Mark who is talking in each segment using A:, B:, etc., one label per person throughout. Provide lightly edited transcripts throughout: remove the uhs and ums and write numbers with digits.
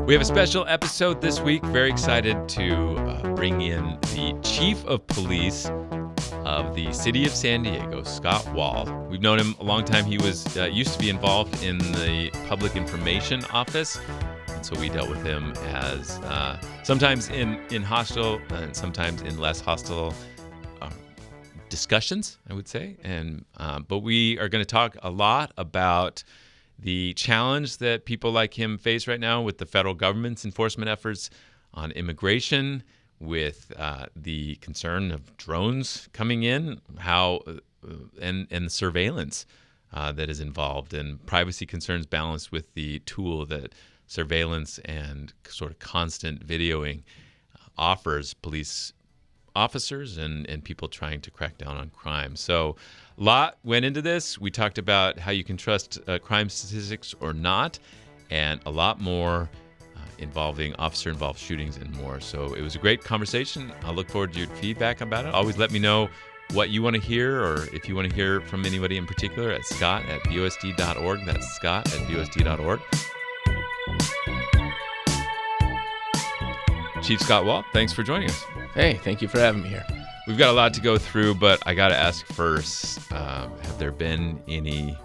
A: We have a special episode this week. Very excited to bring in the Chief of Police of the City of San Diego, Scott Wahl. We've known him a long time. He was used to be involved in the Public Information Office, and so we dealt with him as sometimes in hostile and sometimes in less hostile discussions, I would say. And but we are going to talk a lot about the challenge that people like him face right now with the federal government's enforcement efforts on immigration, with the concern of drones coming in, how and the surveillance that is involved, and privacy concerns balanced with the tool that surveillance and sort of constant videoing offers police officers and people trying to crack down on crime. So a lot went into this. We talked about how you can trust crime statistics or not, and a lot more involving officer-involved shootings and more. So it was a great conversation. I look forward to your feedback about it. Always let me know what you want to hear, or if you want to hear from anybody in particular, at scott@VOSD.org. That's scott@VOSD.org. Chief Scott Wahl, thanks for joining us.
B: Hey, thank you for having me here.
A: We've got a lot to go through, but I got to ask first, have there been any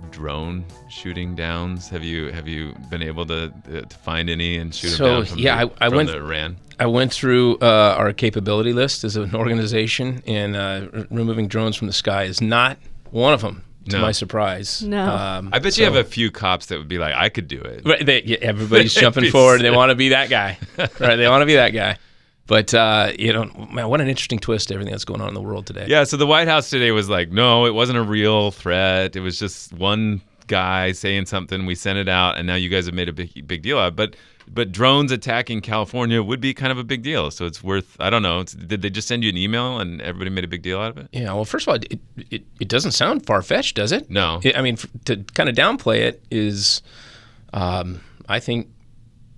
A: drone shooting downs? Have you been able to find any and shoot them down from Iran? I went through
B: our capability list as an organization, and removing drones from the sky is not one of them. To my surprise.
C: No.
A: I bet you have a few cops that would be like, I could do it.
B: Right, everybody's jumping forward. They want to be that guy. Right, they want to be that guy. But, man, what an interesting twist to everything that's going on in the world today.
A: Yeah, so the White House today was like, no, it wasn't a real threat. It was just one guy saying something. We sent it out, and now you guys have made a big deal out of it. But drones attacking California would be kind of a big deal. So it's worth, I don't know, did they just send you an email and everybody made a big deal out of it?
B: Yeah, well, first of all, it doesn't sound far-fetched, does it?
A: No.
B: I mean, to kind of downplay it is, I think,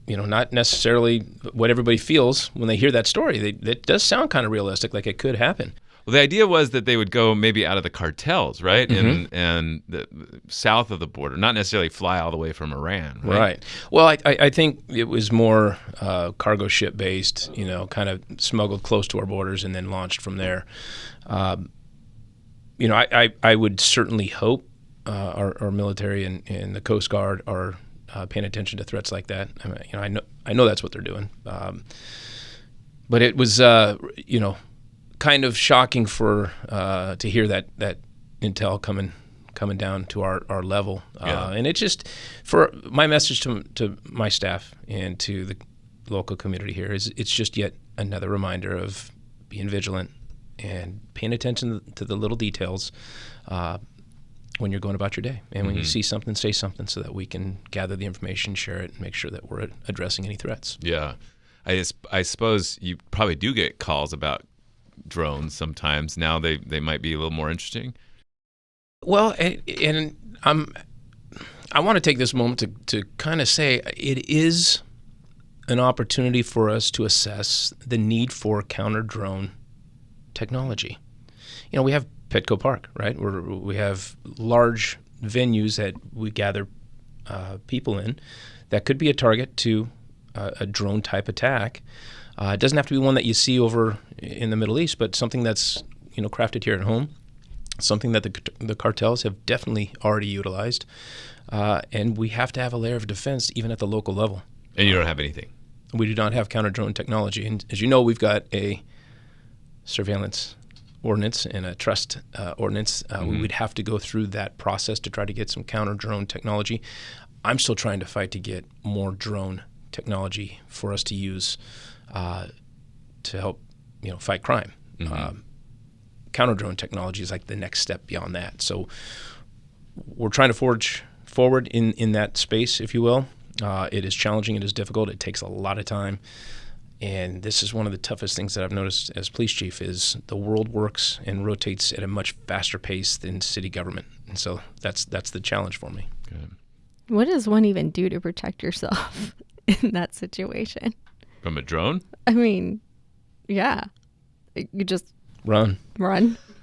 B: not necessarily what everybody feels when they hear that story. It does sound kind of realistic, like it could happen.
A: Well, the idea was that they would go maybe out of the cartels, right?
B: Mm-hmm.
A: And the south of the border, not necessarily fly all the way from Iran, right?
B: Right. Well, I think it was more cargo ship based, kind of smuggled close to our borders and then launched from there. I would certainly hope our military and the Coast Guard are paying attention to threats like that. I know that's what they're doing. But it was, kind of shocking to hear that intel coming down to our level.
A: Yeah.
B: And it just, for my message to my staff and to the local community here is, it's just yet another reminder of being vigilant and paying attention to the little details when you're going about your day. And when you see something, say something so that we can gather the information, share it, and make sure that we're addressing any threats.
A: Yeah. I suppose you probably do get calls about drones sometimes. Now they might be a little more interesting.
B: Well, and I want to take this moment to kind of say it is an opportunity for us to assess the need for counter-drone technology. We have Petco Park, right? We have large venues that we gather people in that could be a target to a drone-type attack. It doesn't have to be one that you see over in the Middle East, but something that's crafted here at home, something that the cartels have definitely already utilized, and we have to have a layer of defense even at the local level.
A: And you don't have anything.
B: We do not have counter-drone technology, and as you know, we've got a surveillance ordinance and a trust ordinance. We would have to go through that process to try to get some counter-drone technology. I'm still trying to fight to get more drone technology for us to use to help fight crime. Counter-drone technology is like the next step beyond that. So we're trying to forge forward in that space, if you will. It is challenging. It is difficult. It takes a lot of time. And this is one of the toughest things that I've noticed as police chief is the world works and rotates at a much faster pace than city government. And so that's the challenge for me.
A: Good.
C: What does one even do to protect yourself in that situation?
A: From a drone?
C: I mean, yeah. You just
B: run.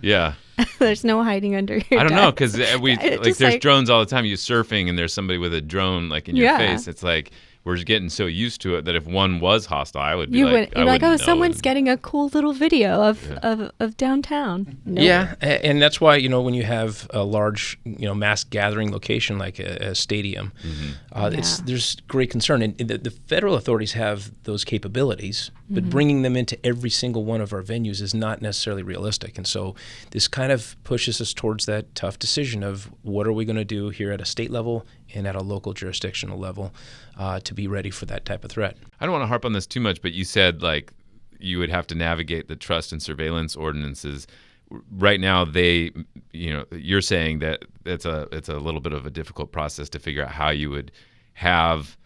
A: Yeah.
C: There's no hiding under your
A: I don't
C: desk.
A: know, because there's drones all the time. You're surfing and there's somebody with a drone like in your face. It's like we're getting so used to it that if one was hostile, I would be
C: You're
A: like,
C: oh, someone's getting a cool little video of downtown. Nope.
B: Yeah, and that's why, when you have a large, mass gathering location like a stadium, there's great concern. And the federal authorities have those capabilities, but bringing them into every single one of our venues is not necessarily realistic. And so this kind of pushes us towards that tough decision of what are we going to do here at a state level and at a local jurisdictional level to be ready for that type of threat.
A: I don't want to harp on this too much, but you said like you would have to navigate the trust and surveillance ordinances. Right now, you're saying that it's a little bit of a difficult process to figure out how you would have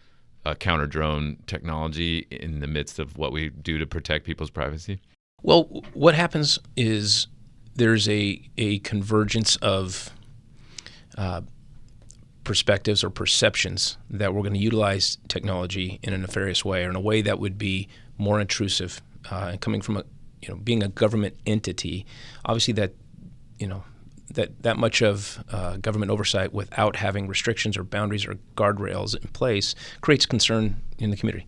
A: a counter drone technology in the midst of what we do to protect people's privacy.
B: Well, what happens is there's a convergence of perspectives or perceptions that we're going to utilize technology in a nefarious way or in a way that would be more intrusive. And coming from being a government entity, obviously that much of government oversight without having restrictions or boundaries or guardrails in place creates concern in the community,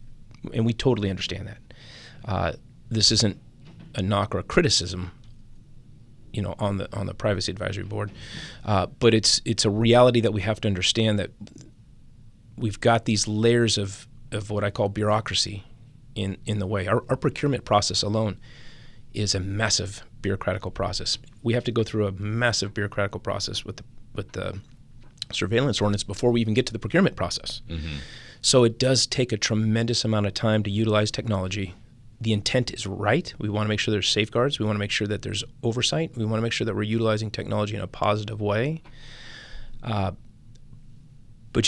B: and we totally understand that. This isn't a knock or a criticism, on the Privacy Advisory Board, but it's a reality that we have to understand that we've got these layers of what I call bureaucracy in the way. Our procurement process alone is a massive bureaucratical process. We have to go through a massive bureaucratical process with the surveillance ordinance before we even get to the procurement process. Mm-hmm. So it does take a tremendous amount of time to utilize technology. The intent is right. We want to make sure there's safeguards. We want to make sure that there's oversight. We want to make sure that we're utilizing technology in a positive way. But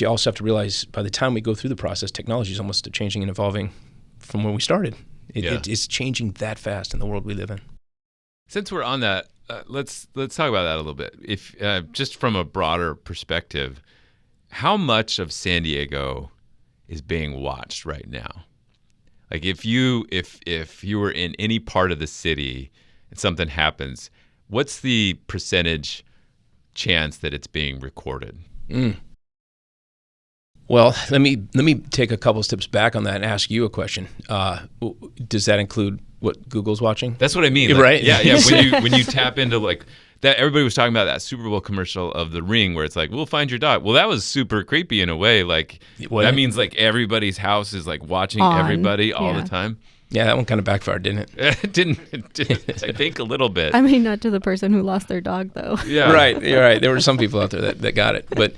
B: you also have to realize by the time we go through the process, technology is almost changing and evolving from when we started. It's changing that fast in the world we live in.
A: Since we're on that, let's talk about that a little bit. If just from a broader perspective, how much of San Diego is being watched right now? Like if you were in any part of the city and something happens, what's the percentage chance that it's being recorded?
B: Well, let me take a couple steps back on that and ask you a question. Does that include what Google's watching?
A: That's what I mean. Like,
B: right?
A: Yeah. When you tap into like that, everybody was talking about that Super Bowl commercial of The Ring where it's like, we'll find your dog. Well, that was super creepy in a way. Like that means like everybody's house is like watching everybody all the time.
B: Yeah, that one kind of backfired, didn't it?
A: It didn't. I think a little bit.
C: I mean, not to the person who lost their dog, though.
A: Yeah.
B: Right. You're right. There were some people out there that got it. But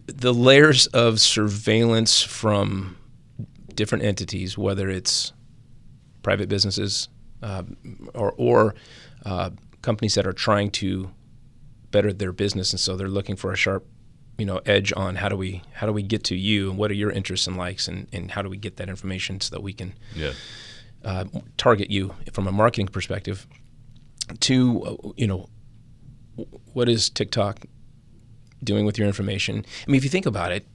B: the layers of surveillance from different entities, whether it's private businesses or companies that are trying to better their business, and so they're looking for a sharp edge on how do we get to you and what are your interests and likes and how do we get that information so that we can target you from a marketing perspective to what is TikTok doing with your information. I mean, if you think about it,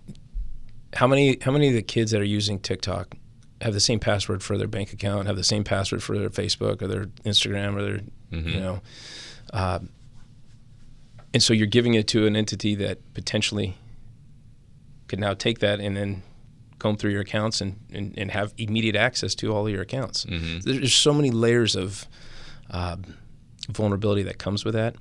B: how many of the kids that are using TikTok have the same password for their bank account, have the same password for their Facebook or their Instagram or their and so you're giving it to an entity that potentially could now take that and then comb through your accounts and have immediate access to all of your accounts. Mm-hmm. There's so many layers of vulnerability that comes with that.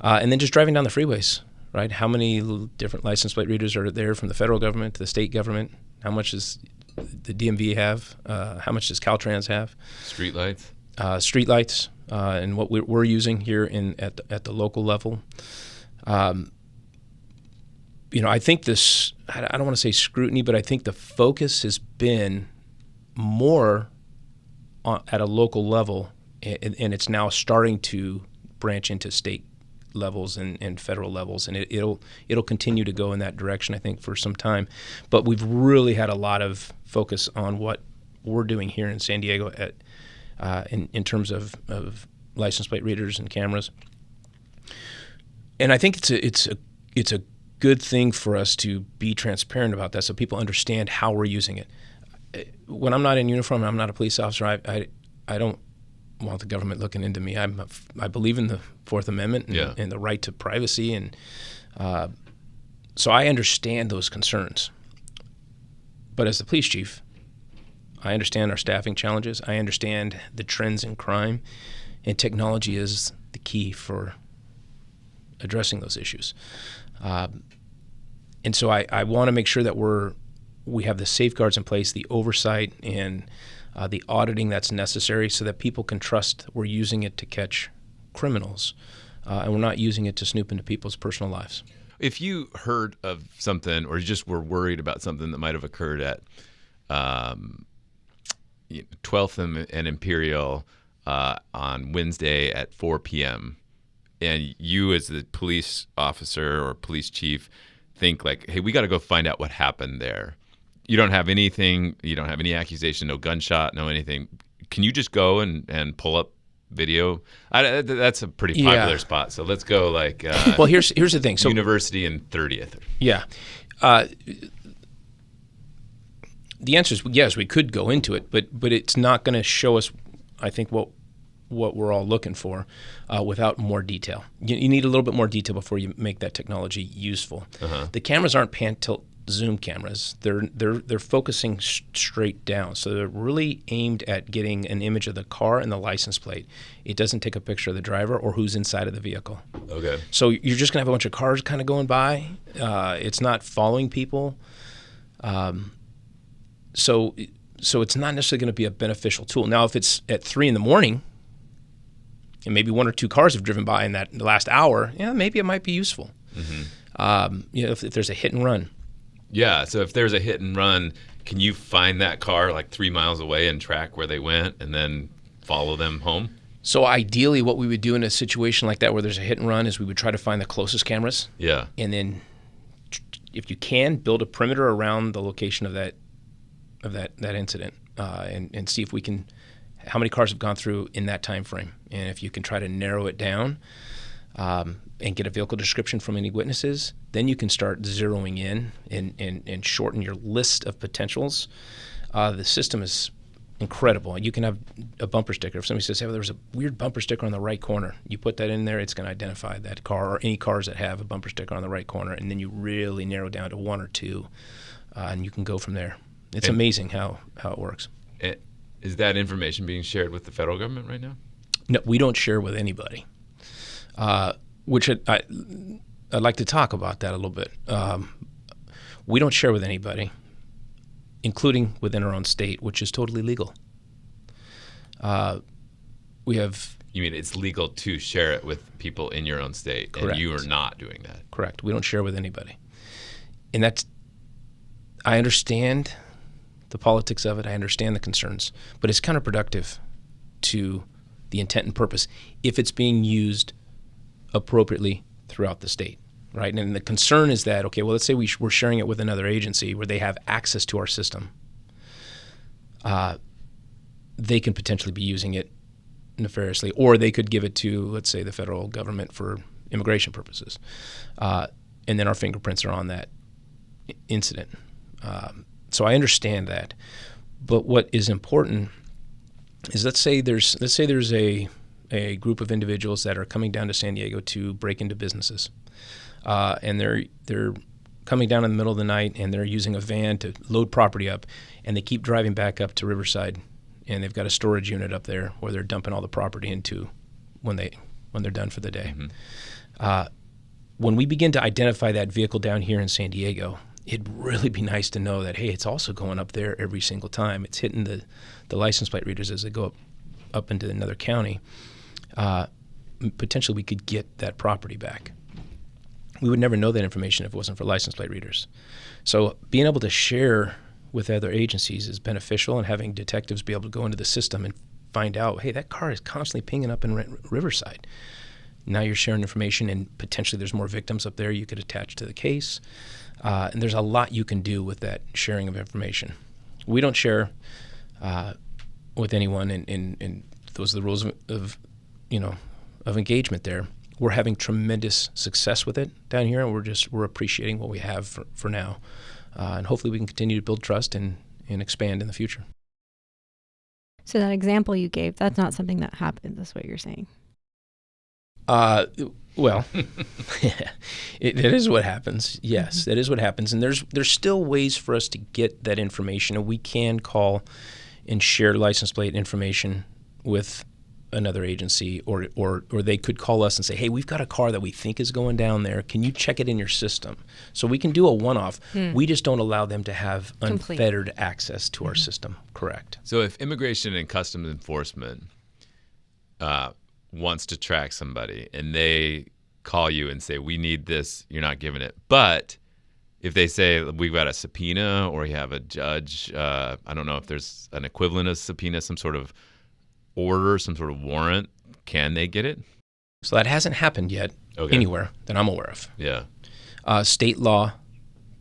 B: And then just driving down the freeways, right? How many different license plate readers are there from the federal government to the state government? How much does the DMV have? How much does Caltrans have?
A: Streetlights.
B: Streetlights. And what we're using here at the local level. I think this, I don't want to say scrutiny, but I think the focus has been more at a local level, and it's now starting to branch into state levels and federal levels, and it'll continue to go in that direction, I think, for some time. But we've really had a lot of focus on what we're doing here in San Diego in terms of license plate readers and cameras. And I think it's a good thing for us to be transparent about that so people understand how we're using it. When I'm not in uniform and I'm not a police officer, I don't want the government looking into me. I believe in the Fourth Amendment and the right to privacy, and so I understand those concerns. But as the police chief, I understand our staffing challenges. I understand the trends in crime, and technology is the key for addressing those issues. And so I want to make sure that we have the safeguards in place, the oversight, and the auditing that's necessary so that people can trust we're using it to catch criminals, and we're not using it to snoop into people's personal lives.
A: If you heard of something or you just were worried about something that might have occurred at 12th and Imperial on Wednesday at 4 p.m., and you as the police officer or police chief think like, hey, we got to go find out what happened there. You don't have anything, you don't have any accusation, no gunshot, no anything. Can you just go and pull up video? That's a pretty popular spot. So let's go like
B: well, here's the thing. So
A: University and 30th.
B: Yeah. The answer is yes, we could go into it, but it's not going to show us, I think, what we're all looking for without more detail. You need a little bit more detail before you make that technology useful. Uh-huh. The cameras aren't pan-tilt zoom cameras. They're focusing straight down. So they're really aimed at getting an image of the car and the license plate. It doesn't take a picture of the driver or who's inside of the vehicle.
A: Okay.
B: So you're just going to have a bunch of cars kind of going by. It's not following people. So it's not necessarily going to be a beneficial tool. Now, if it's at 3 a.m, and maybe 1 or 2 cars have driven by in the last hour, maybe it might be useful. Mm-hmm. If there's a hit and run.
A: Yeah, so if there's a hit and run, can you find that car like 3 miles away and track where they went and then follow them home?
B: So ideally what we would do in a situation like that where there's a hit and run is we would try to find the closest cameras.
A: Yeah.
B: And then if you can, build a perimeter around the location of that incident and see if we can, how many cars have gone through in that time frame. And if you can try to narrow it down and get a vehicle description from any witnesses, then you can start zeroing in and shorten your list of potentials. The system is incredible. You can have a bumper sticker. If somebody says, hey, there was a weird bumper sticker on the right corner, you put that in there, it's going to identify that car or any cars that have a bumper sticker on the right corner, and then you really narrow down to 1 or 2, and you can go from there. It's amazing how it works.
A: Is that information being shared with the federal government right now?
B: No, we don't share with anybody, which I'd like to talk about that a little bit. We don't share with anybody, including within our own state, which is totally legal. We have...
A: You mean it's legal to share it with people in your own state,
B: correct.
A: And you are not doing that?
B: Correct. We don't share with anybody. And that's... I understand the politics of it. I understand the concerns, but it's counterproductive to the intent and purpose if it's being used appropriately throughout the state, right? And the concern is that, okay, well, let's say we're sharing it with another agency where they have access to our system. They can potentially be using it nefariously, or they could give it to, let's say, the federal government for immigration purposes. And then our fingerprints are on that incident. So I understand that, but what is important is let's say there's a group of individuals that are coming down to San Diego to break into businesses, and they're coming down in the middle of the night and they're using a van to load property up, and they keep driving back up to Riverside, and they've got a storage unit up there where they're dumping all the property into when they're done for the day. Mm-hmm. When we begin to identify that vehicle down here in San Diego, it'd really be nice to know that, hey, it's also going up there every single time. It's hitting the license plate readers as they go up into another county. Potentially we could get that property back. We would never know that information if it wasn't for license plate readers. So being able to share with other agencies is beneficial, and having detectives be able to go into the system and find out, hey, that car is constantly pinging up in Riverside. Now you're sharing information, and potentially there's more victims up there you could attach to the case. And there's a lot you can do with that sharing of information. We don't share with anyone, and those are the rules of engagement there. We're having tremendous success with it down here, and we're appreciating what we have for now. And hopefully we can continue to build trust and expand in the future.
C: So that example you gave, that's not something that happens, is what you're saying.
B: Well, it is what happens. Yes, that is what happens. And there's still ways for us to get that information. And we can call and share license plate information with another agency, or they could call us and say, hey, we've got a car that we think is going down there. Can you check it in your system? So we can do a one-off. We just don't allow them to have unfettered access to our system. Correct.
A: So if Immigration and Customs Enforcement wants to track somebody and they call you and say, we need this, you're not giving it. But if they say we've got a subpoena, or you have a judge, I don't know if there's an equivalent of subpoena, some sort of order, some sort of warrant, can they get it?
B: So that hasn't happened yet anywhere that I'm aware of.
A: Yeah.
B: State law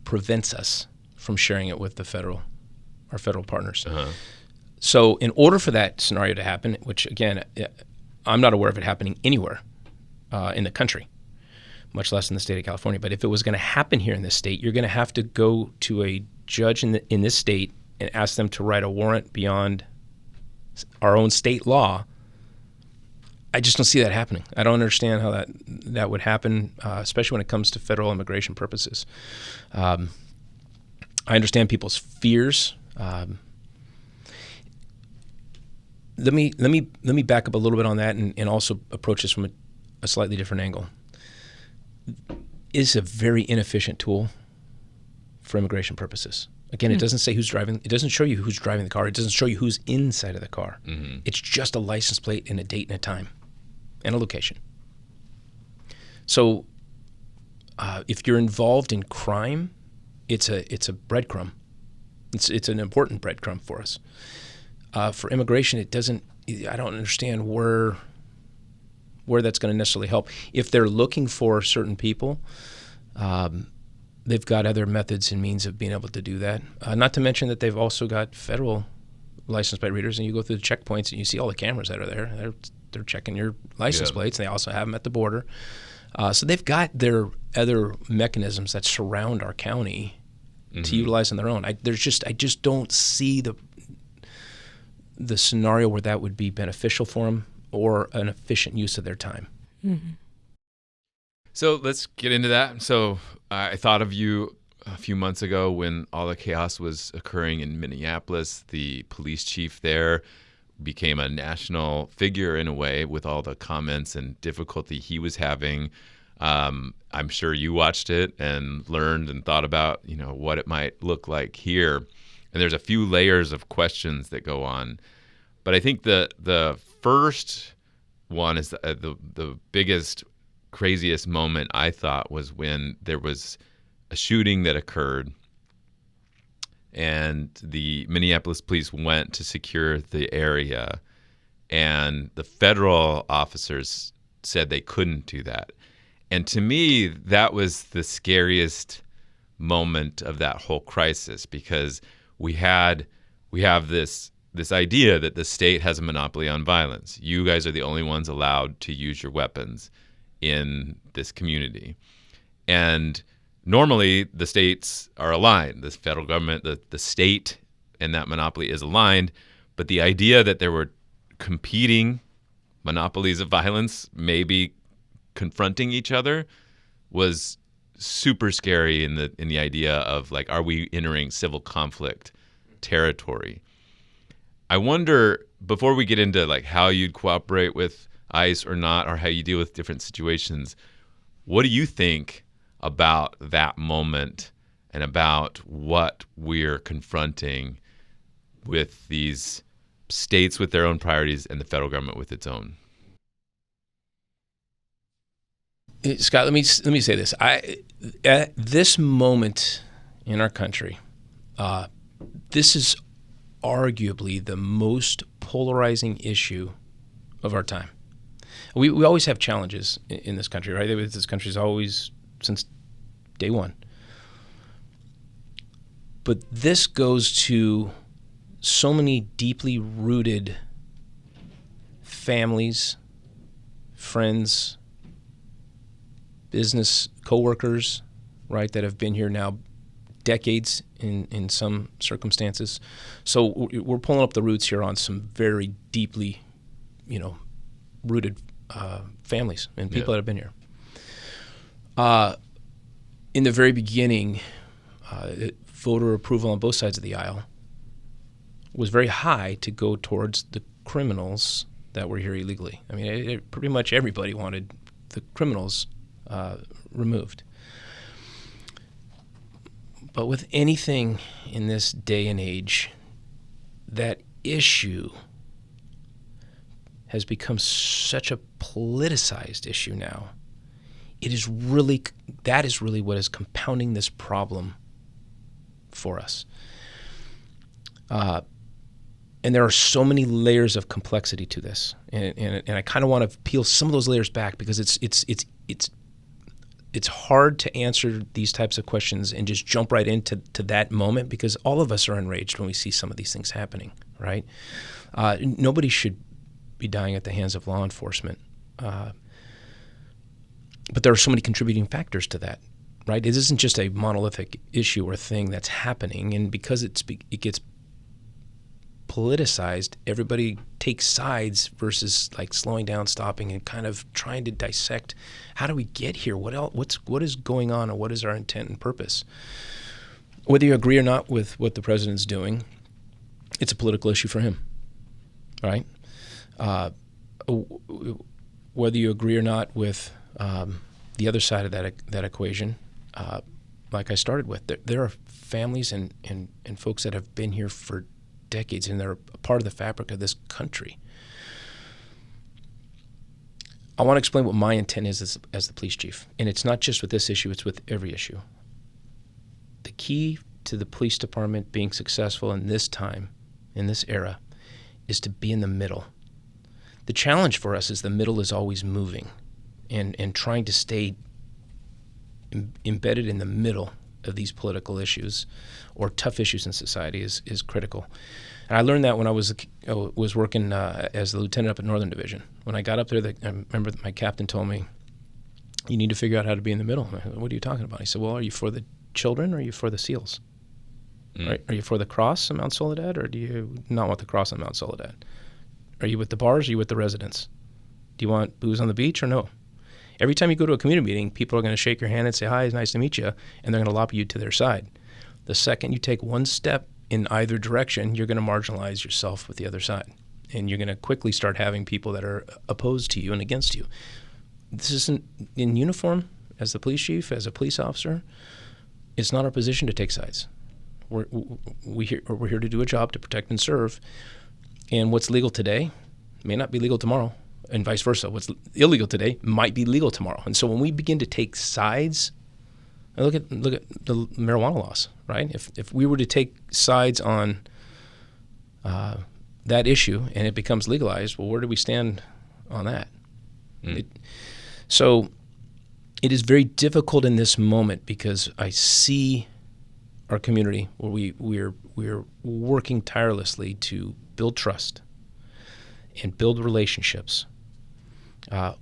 B: prevents us from sharing it with our federal partners. So in order for that scenario to happen, which again, I'm not aware of it happening anywhere in the country, much less in the state of California. But if it was going to happen here in this state, you're going to have to go to a judge in this state and ask them to write a warrant beyond our own state law. I just don't see that happening. I don't understand how that would happen, especially when it comes to federal immigration purposes. I understand people's fears. Let me back up a little bit on that and also approach this from a slightly different angle. It's a very inefficient tool for immigration purposes. Again, it doesn't say who's driving. It doesn't show you who's driving the car. It doesn't show you who's inside of the car. It's just a license plate and a date and a time and a location. So if you're involved in crime, it's a breadcrumb. It's an important breadcrumb for us. For immigration, it doesn't. I don't understand where that's going to necessarily help. If they're looking for certain people, they've got other methods and means of being able to do that. Not to mention that they've also got federal license plate readers, and you go through the checkpoints and you see all the cameras that are there. They're checking your license plates, and they also have them at the border. So they've got their other mechanisms that surround our county to utilize on their own. I just don't see the scenario where that would be beneficial for them or an efficient use of their time.
A: So let's get into that. So I thought of you a few months ago when all the chaos was occurring in Minneapolis. The police chief there became a national figure in a way with all the comments and difficulty he was having. I'm sure you watched it and learned and thought about, what it might look like here. And there's a few layers of questions that go on. But I think the first one is the biggest, craziest moment I thought was when there was a shooting that occurred and the Minneapolis police went to secure the area, and the federal officers said they couldn't do that. And to me, that was the scariest moment of that whole crisis, because we have this idea that the state has a monopoly on violence. You guys are the only ones allowed to use your weapons in this community. And normally the states are aligned. The federal government, the state, and that monopoly is aligned. But the idea that there were competing monopolies of violence maybe confronting each other was super scary in the idea of, like, are we entering civil conflict territory? I wonder, before we get into like how you'd cooperate with ICE or not, or how you deal with different situations, what do you think about that moment and about what we're confronting with these states with their own priorities and the federal government with its own?
B: Scott, let me say this. At this moment in our country, this is arguably the most polarizing issue of our time. We always have challenges in this country, right? This country's always, since day one. But this goes to so many deeply rooted families, friends, business coworkers, right, that have been here now decades in some circumstances. So we're pulling up the roots here on some very deeply, rooted families and people that have been here. In the very beginning, voter approval on both sides of the aisle was very high to go towards the criminals that were here illegally. I mean, pretty much everybody wanted the criminals removed. But with anything in this day and age, that issue has become such a politicized issue now. That is really what is compounding this problem for us. And there are so many layers of complexity to this, and I kind of want to peel some of those layers back because it's hard to answer these types of questions and just jump right into that moment, because all of us are enraged when we see some of these things happening, right? Nobody should be dying at the hands of law enforcement, but there are so many contributing factors to that, right? It isn't just a monolithic issue or thing that's happening, and because it gets politicized, everybody takes sides versus like slowing down, stopping, and kind of trying to dissect how do we get here? What is going on, and what is our intent and purpose? Whether you agree or not with what the president's doing, it's a political issue for him, right? Whether you agree or not with the other side of that equation, like I started with, there are families and folks that have been here for decades, and they're a part of the fabric of this country. I want to explain what my intent is as the police chief, and it's not just with this issue, it's with every issue. The key to the police department being successful in this time, in this era, is to be in the middle. The challenge for us is the middle is always moving, and trying to stay embedded in the middle of these political issues or tough issues in society is critical. And I learned that when I was working as the lieutenant up at Northern Division. When I got up there, I remember that my captain told me, "You need to figure out how to be in the middle." I said, "What are you talking about?" He said, "Well, are you for the children or are you for the SEALs? Right? Are you for the cross on Mount Soledad, or do you not want the cross on Mount Soledad? Are you with the bars or are you with the residents? Do you want booze on the beach or no?" Every time you go to a community meeting, people are going to shake your hand and say, "Hi, it's nice to meet you," and they're going to lobby you to their side. The second you take one step in either direction, you're going to marginalize yourself with the other side, and you're going to quickly start having people that are opposed to you and against you. This isn't in uniform as the police chief, as a police officer. It's not our position to take sides. We're here to do a job, to protect and serve, and what's legal today may not be legal tomorrow. And vice versa. What's illegal today might be legal tomorrow. And so when we begin to take sides, look at the marijuana laws, right? If we were to take sides on that issue and it becomes legalized, well, where do we stand on that? So it is very difficult in this moment because I see our community where we're working tirelessly to build trust and build relationships.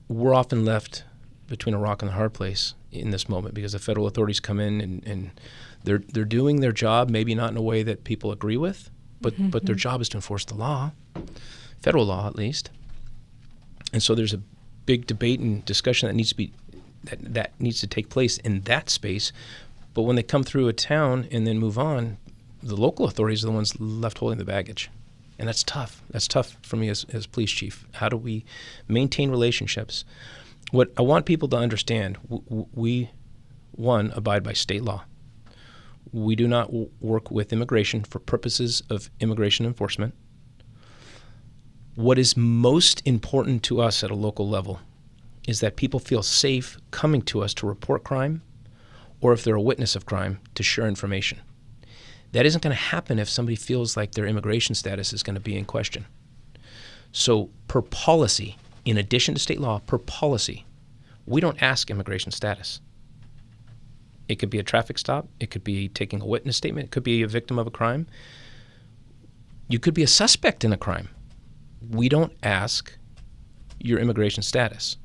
B: We're often left between a rock and a hard place in this moment because the federal authorities come in and they're doing their job, maybe not in a way that people agree with, but their job is to enforce the law, federal law at least. And so there's a big debate and discussion that needs to take place in that space. But when they come through a town and then move on, the local authorities are the ones left holding the baggage. And that's tough. That's tough for me as police chief. How do we maintain relationships? What I want people to understand, we, one, abide by state law. We do not work with immigration for purposes of immigration enforcement. What is most important to us at a local level is that people feel safe coming to us to report crime, or if they're a witness of crime, to share information. That isn't going to happen if somebody feels like their immigration status is going to be in question. So per policy, in addition to state law, per policy, we don't ask immigration status. It could be a traffic stop. It could be taking a witness statement. It could be a victim of a crime. You could be a suspect in a crime. We don't ask your immigration status.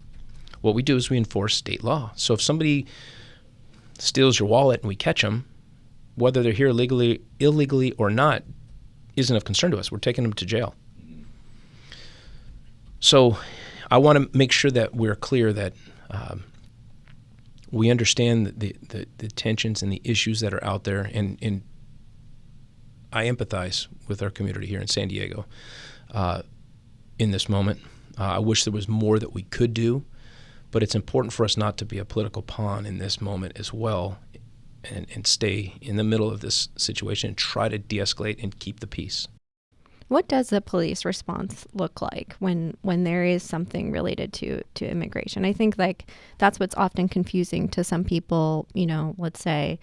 B: What we do is we enforce state law. So if somebody steals your wallet and we catch them, whether they're here illegally or not, isn't of concern to us. We're taking them to jail. So I want to make sure that we're clear that We understand the tensions and the issues that are out there, and I empathize with our community here in San Diego in this moment. I wish there was more that we could do, but it's important for us not to be a political pawn in this moment as well, and stay in the middle of this situation and try to de-escalate and keep the peace.
C: What does the police response look like when there is something related to immigration? I think like that's what's often confusing to some people. You know, let's say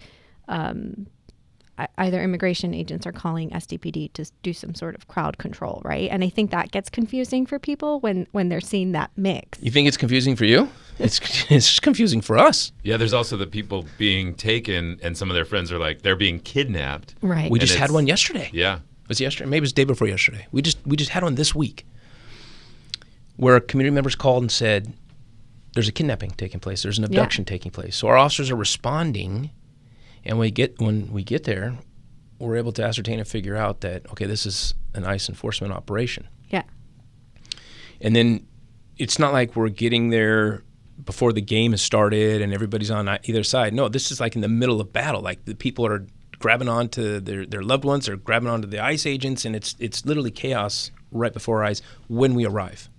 C: either immigration agents are calling SDPD to do some sort of crowd control, right? And I think that gets confusing for people when they're seeing that mix.
B: You think it's confusing for you? It's just confusing for us.
A: Yeah, there's also the people being taken, and some of their friends are like, they're being kidnapped.
C: Right.
B: We just had one yesterday.
A: Yeah.
B: Was it yesterday? Maybe it was the day before yesterday. We just had one this week where community members called and said, there's a kidnapping taking place. There's an abduction taking place. So our officers are responding, and when we get there, we're able to ascertain and figure out that, okay, this is an ICE enforcement operation.
C: Yeah.
B: And then it's not like we're getting there before the game has started and everybody's on either side. No, this is like in the middle of battle. Like the people are grabbing onto their loved ones, or grabbing onto the ICE agents, and it's literally chaos right before our eyes when we arrive.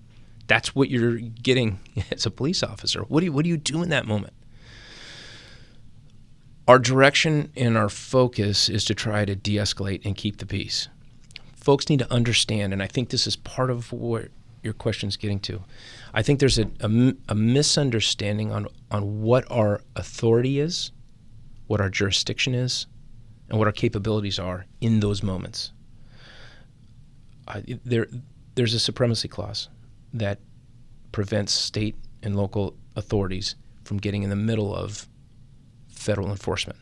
B: That's what you're getting as a police officer. What do you do in that moment? Our direction and our focus is to try to de-escalate and keep the peace. Folks need to understand, and I think this is part of what your question's getting to. I think there's a misunderstanding on what our authority is, what our jurisdiction is, and what our capabilities are in those moments. There's a supremacy clause that prevents state and local authorities from getting in the middle of federal enforcement.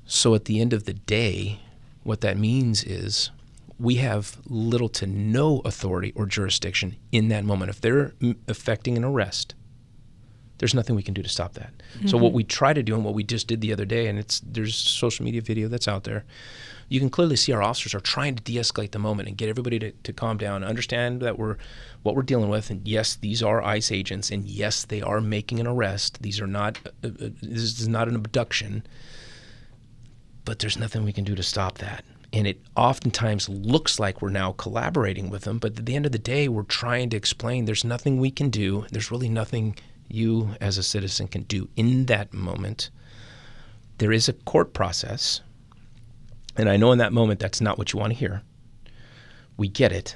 B: So at the end of the day, what that means is we have little to no authority or jurisdiction in that moment. If they're effecting an arrest, there's nothing we can do to stop that. Mm-hmm. So what we try to do, and what we just did the other day, and there's social media video that's out there, you can clearly see our officers are trying to de-escalate the moment and get everybody to calm down, understand that what we're dealing with, and yes, these are ICE agents, and yes, they are making an arrest. These are not this is not an abduction, but there's nothing we can do to stop that. And it oftentimes looks like we're now collaborating with them, but at the end of the day, we're trying to explain there's nothing we can do. There's really nothing you as a citizen can do in that moment. There is a court process, and I know in that moment that's not what you want to hear. We get it,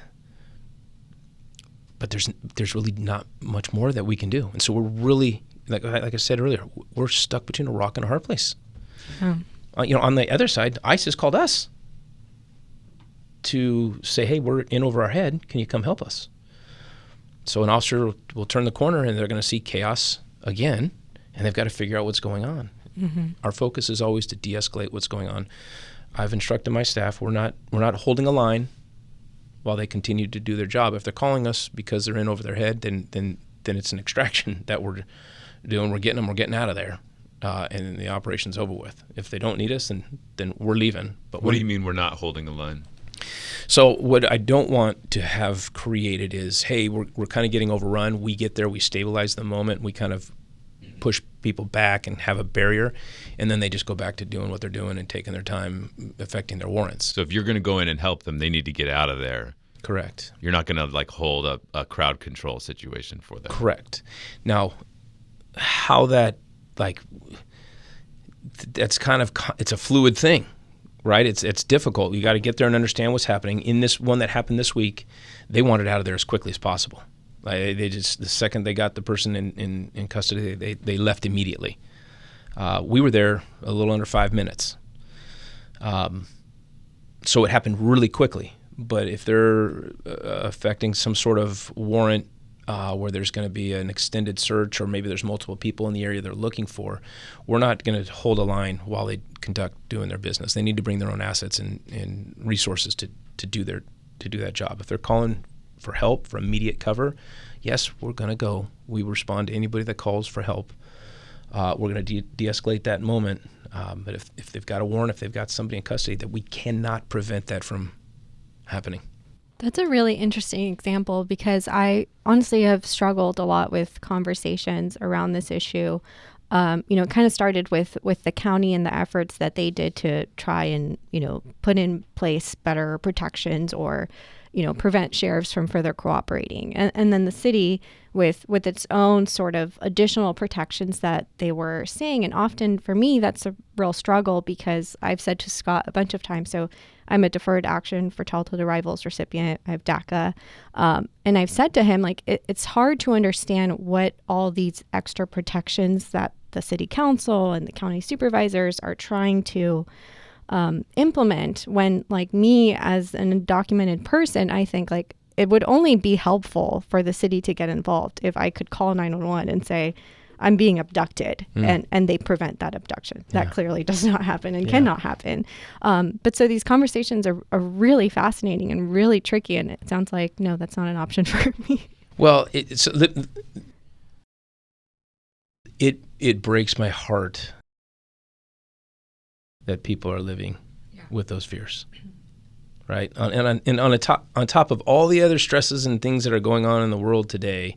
B: but there's really not much more that we can do. And so we're really, like I said earlier, we're stuck between a rock and a hard place. On the other side, ICE has called us to say, hey, we're in over our head. Can you come help us? So an officer will turn the corner and they're going to see chaos again, and they've got to figure out what's going on. Mm-hmm. Our focus is always to de-escalate what's going on. I've instructed my staff, we're not holding a line while they continue to do their job. If they're calling us because they're in over their head, then it's an extraction that we're doing. We're getting out of there, and the operation's over with. If they don't need us, then we're leaving. But
A: what do you mean we're not holding a line?
B: So what I don't want to have created is, hey, we're kind of getting overrun. We get there, we stabilize the moment, we kind of push people back and have a barrier, and then they just go back to doing what they're doing and taking their time effecting their warrants.
A: So if you're going to go in and help them, they need to get out of there.
B: Correct.
A: You're not going to hold a crowd control situation for them.
B: Correct. Now, how that, that's kind of, it's a fluid thing. Right, it's difficult. You got to get there and understand what's happening. In this one that happened this week, they wanted out of there as quickly as possible. They just, the second they got the person in custody, they left immediately. We were there a little under 5 minutes, so it happened really quickly. But if they're affecting some sort of warrant where there's going to be an extended search, or maybe there's multiple people in the area they're looking for, we're not going to hold a line while they conduct doing their business. They need to bring their own assets and resources to do that job. If they're calling for help, for immediate cover, yes, we're going to go. We respond to anybody that calls for help. We're going to de-escalate that moment. But if they've got a warrant, if they've got somebody in custody, that we cannot prevent that from happening.
C: That's a really interesting example, because I honestly have struggled a lot with conversations around this issue It kind of started with the county and the efforts that they did to try and, put in place better protections or, prevent sheriffs from further cooperating. And then the city with its own sort of additional protections that they were seeing. And often for me, that's a real struggle because I've said to Scott a bunch of times, so I'm a deferred action for childhood arrivals recipient. I have DACA. And I've said to him, like, it's hard to understand what all these extra protections that the city council and the county supervisors are trying to implement when, like, me as an undocumented person, I think like it would only be helpful for the city to get involved if I could call 911 and say, I'm being abducted, and they prevent that abduction. That clearly does not happen and cannot happen. But so these conversations are really fascinating and really tricky, and it sounds like, no, that's not an option for me.
B: Well, it breaks my heart that people are living with those fears, right? And on top of all the other stresses and things that are going on in the world today,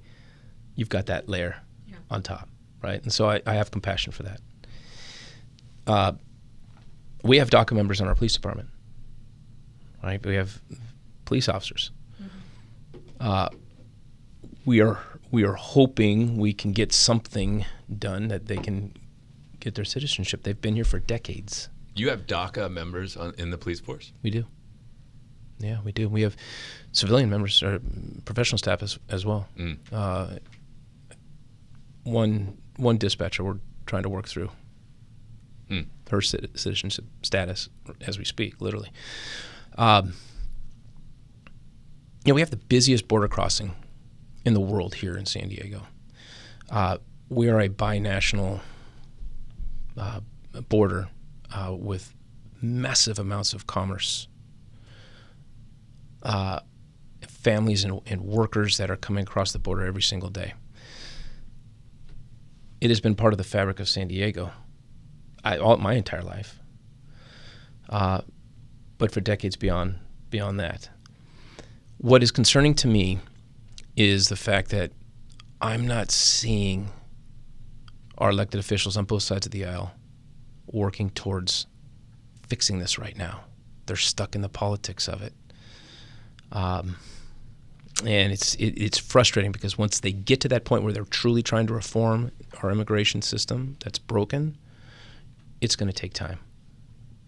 B: you've got that layer on top, right? And so I have compassion for that. We have DACA members in our police department, right? We have police officers. We are hoping we can get something done that they can get their citizenship. They've been here for decades.
A: You have DACA members in the police force?
B: We do. Yeah, we do. We have civilian members or professional staff as well. One dispatcher we're trying to work through her citizenship status as we speak, literally. We have the busiest border crossing in the world here in San Diego. We are a binational border with massive amounts of commerce, families and workers that are coming across the border every single day. It has been part of the fabric of San Diego my entire life, but for decades beyond that. What is concerning to me is the fact that I'm not seeing our elected officials on both sides of the aisle working towards fixing this right now. They're stuck in the politics of it. And it's frustrating because once they get to that point where they're truly trying to reform our immigration system that's broken, it's going to take time.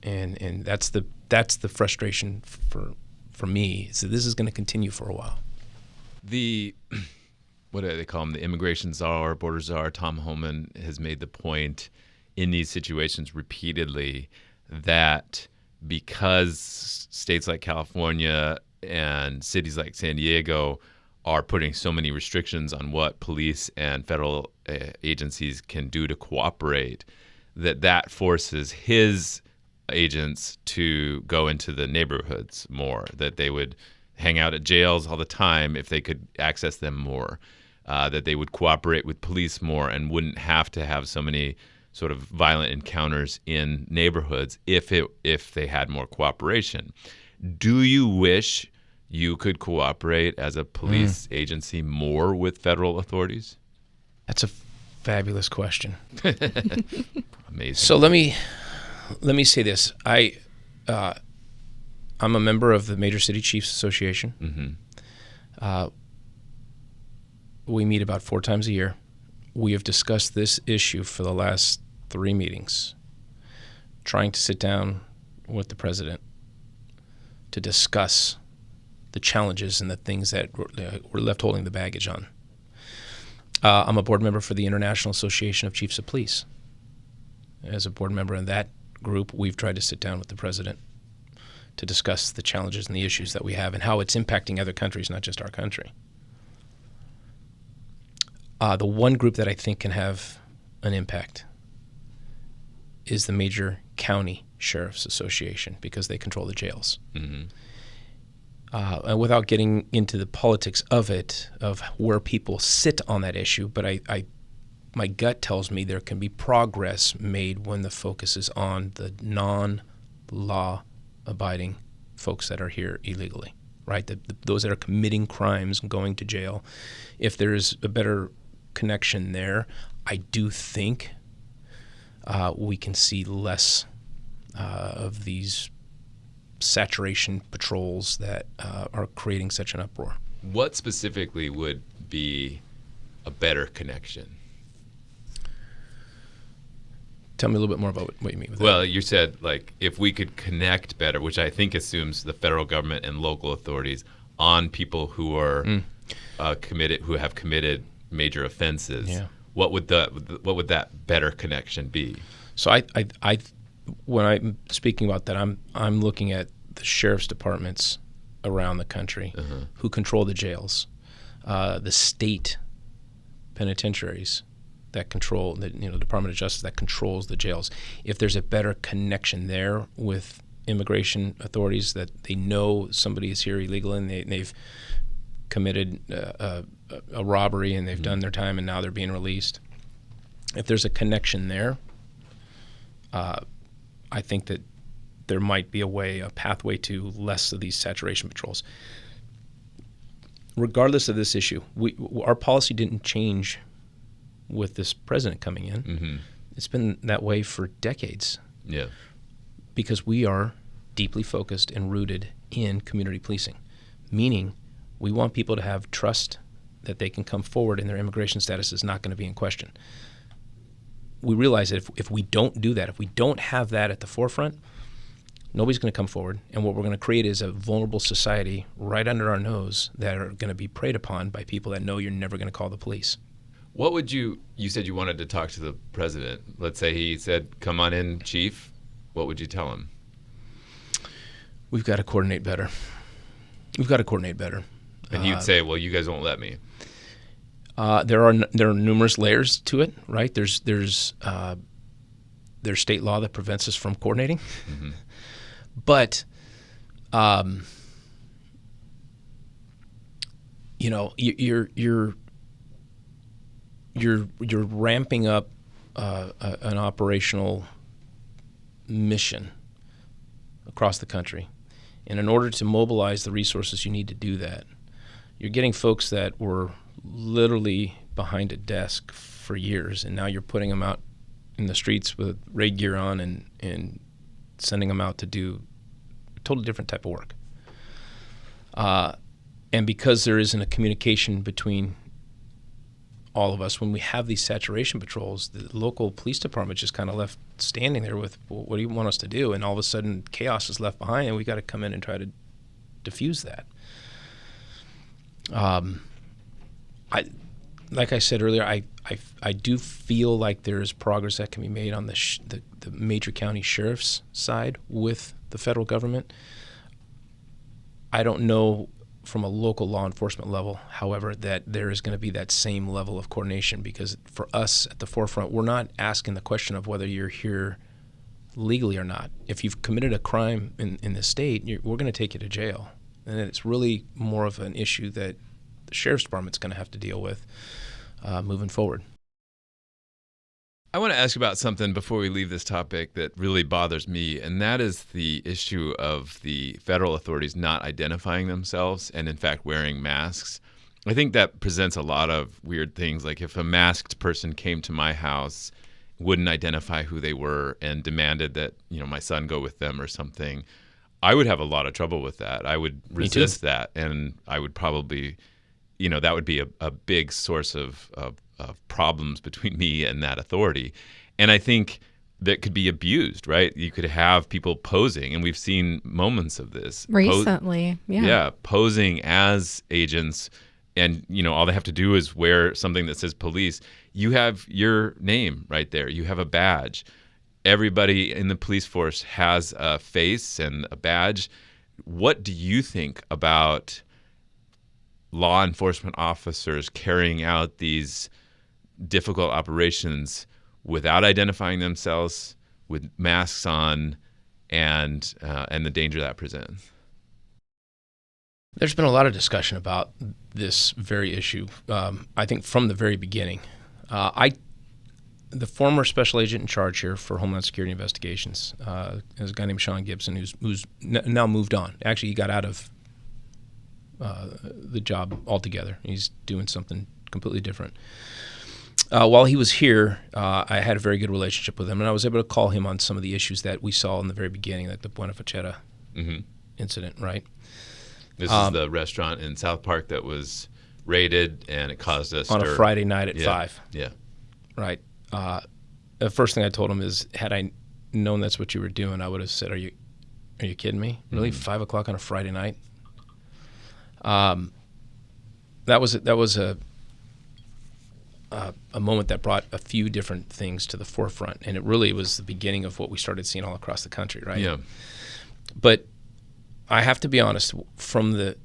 B: And that's the frustration for me. So this is going to continue for a while.
A: What do they call him? The immigration czar, border czar, Tom Homan, has made the point in these situations repeatedly that because states like California and cities like San Diego are putting so many restrictions on what police and federal agencies can do to cooperate, that forces his agents to go into the neighborhoods more, that they would hang out at jails all the time if they could access them more, that they would cooperate with police more and wouldn't have to have so many sort of violent encounters in neighborhoods if they had more cooperation. Do you wish you could cooperate as a police agency more with federal authorities?
B: That's a fabulous question.
A: Amazing.
B: So let me say this. I'm a member of the Major City Chiefs Association. We meet about 4 times a year. We have discussed this issue for the last 3 meetings, trying to sit down with the president to discuss the challenges and the things that we're left holding the baggage on. I'm a board member for the International Association of Chiefs of Police. As a board member in that group, we've tried to sit down with the president to discuss the challenges and the issues that we have and how it's impacting other countries, not just our country. The one group that I think can have an impact is the Major County Sheriff's Association, because they control the jails. And without getting into the politics of it, of where people sit on that issue, but my gut tells me there can be progress made when the focus is on the non-law-abiding folks that are here illegally, right? Those that are committing crimes and going to jail. If there is a better connection there, I do think we can see less of these saturation patrols that are creating such an uproar.
A: What specifically would be a better connection?
B: Tell me a little bit more about what you mean with that.
A: Well, you said like if we could connect better, which I think assumes the federal government and local authorities on people who are committed, who have committed major offenses.
B: Yeah.
A: What would that better connection be?
B: So I when I'm speaking about that, I'm looking at the sheriff's departments around the country who control the jails, the state penitentiaries that control the Department of Justice that controls the jails. If there's a better connection there with immigration authorities, that they know somebody is here illegally and they've committed a robbery and they've done their time and now they're being released. If there's a connection there, I think that there might be a pathway to less of these saturation patrols. Regardless of this issue, our policy didn't change with this president coming in.
A: Mm-hmm.
B: It's been that way for decades.
A: Yeah.
B: Because we are deeply focused and rooted in community policing, meaning we want people to have trust that they can come forward and their immigration status is not going to be in question. We realize that if we don't do that, if we don't have that at the forefront, nobody's going to come forward, and what we're going to create is a vulnerable society right under our nose that are going to be preyed upon by people that know you're never going to call the police.
A: What would you said you wanted to talk to the president. Let's say he said, come on in, Chief. What would you tell him?
B: We've got to coordinate better.
A: And he'd say, well, you guys won't let me.
B: There are numerous layers to it, right? There's state law that prevents us from coordinating.
A: Mm-hmm.
B: But, you're ramping up an operational mission across the country, and in order to mobilize the resources you need to do that, you're getting folks that were literally behind a desk for years, and now you're putting them out in the streets with raid gear on and sending them out to do a totally different type of work. And because there isn't a communication between all of us, when we have these saturation patrols, the local police department just kind of left standing there with, well, what do you want us to do? And all of a sudden, chaos is left behind, and we got to come in and try to diffuse that. Like I said earlier, I do feel like there is progress that can be made on the major county sheriff's side with the federal government. I don't know from a local law enforcement level, however, that there is going to be that same level of coordination, because for us at the forefront, we're not asking the question of whether you're here legally or not. If you've committed a crime in the state, we're going to take you to jail. And it's really more of an issue that the sheriff's department's going to have to deal with moving forward.
A: I want to ask about something before we leave this topic that really bothers me, and that is the issue of the federal authorities not identifying themselves and, in fact, wearing masks. I think that presents a lot of weird things, like if a masked person came to my house, wouldn't identify who they were, and demanded that, my son go with them or something, I would have a lot of trouble with that. I would resist that, and I would probably, that would be a big source of problems between me and that authority. And I think that could be abused, right? You could have people posing, and we've seen moments of this.
C: Recently,
A: Yeah, posing as agents, and, all they have to do is wear something that says police. You have your name right there. You have a badge. Everybody in the police force has a face and a badge. What do you think about law enforcement officers carrying out these difficult operations without identifying themselves, with masks on, and the danger that presents?
B: There's been a lot of discussion about this very issue. I think from the very beginning, the former special agent in charge here for Homeland Security Investigations is a guy named Sean Gibson, who's now moved on. Actually, he got out of the job altogether. He's doing something completely different. While he was here, I had a very good relationship with him, and I was able to call him on some of the issues that we saw in the very beginning, like the Buena Facheta incident, right?
A: This is the restaurant in South Park that was raided, and it caused us
B: on a Friday night at 5.
A: Yeah.
B: Right. The first thing I told him is, had I known that's what you were doing, I would have said, "Are you kidding me? Really? 5 o'clock on a Friday night?" That was a moment that brought a few different things to the forefront, and it really was the beginning of what we started seeing all across the country, right?
A: Yeah.
B: But I have to be honest, from the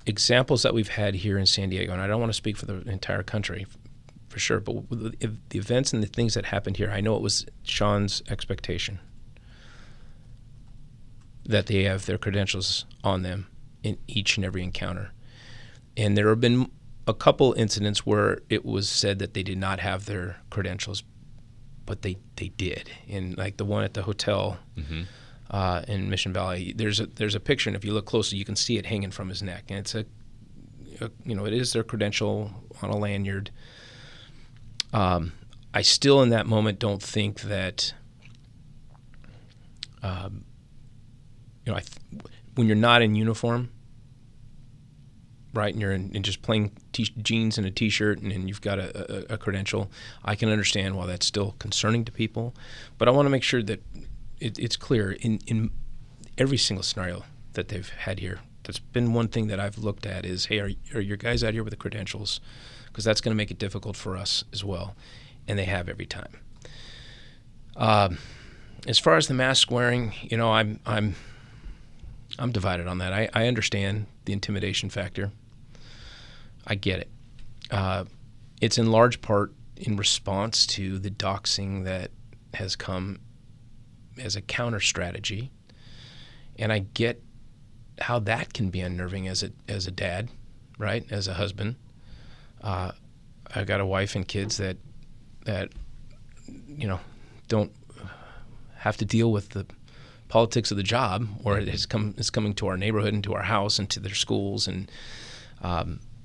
B: examples that we've had here in San Diego, and I don't want to speak for the entire country for sure, but with the events and the things that happened here, I know it was Sean's expectation that they have their credentials on them in each and every encounter. And there have been a couple incidents where it was said that they did not have their credentials, but they did. And like the one at the hotel in Mission Valley, there's a picture, and if you look closely, you can see it hanging from his neck. And it's it is their credential on a lanyard. I still, in that moment, don't think that, when you're not in uniform, right, and you're in just plain jeans and a T-shirt, and you've got a credential, I can understand why that's still concerning to people. But I want to make sure that it's clear in every single scenario that they've had here. That's been one thing that I've looked at is, hey, are your guys out here with the credentials? Because that's going to make it difficult for us as well, and they have every time. As far as the mask wearing, I'm divided on that. I understand the intimidation factor. I get it. It's in large part in response to the doxing that has come as a counter strategy, and I get how that can be unnerving as a dad, right? As a husband. I've got a wife and kids that don't have to deal with the politics of the job, or it's coming to our neighborhood and to our house and to their schools, and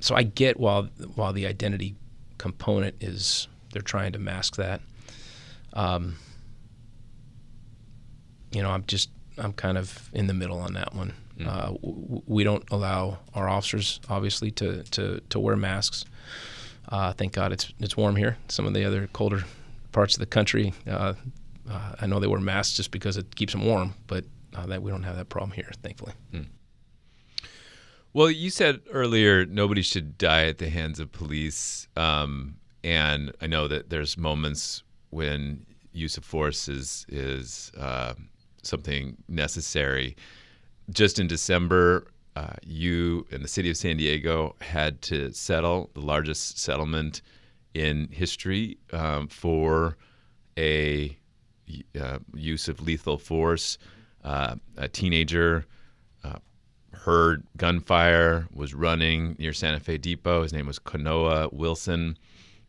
B: so I get while the identity component is they're trying to mask that. I'm kind of in the middle on that one. We don't allow our officers, obviously, to wear masks. Thank God it's warm here. Some of the other colder parts of the country, I know they wear masks just because it keeps them warm, but that we don't have that problem here, thankfully.
A: Well, you said earlier nobody should die at the hands of police, and I know that there's moments when use of force is something necessary. Just in December, you and the city of San Diego had to settle the largest settlement in history for a use of lethal force. A teenager heard gunfire, was running near Santa Fe Depot. His name was Kanoa Wilson.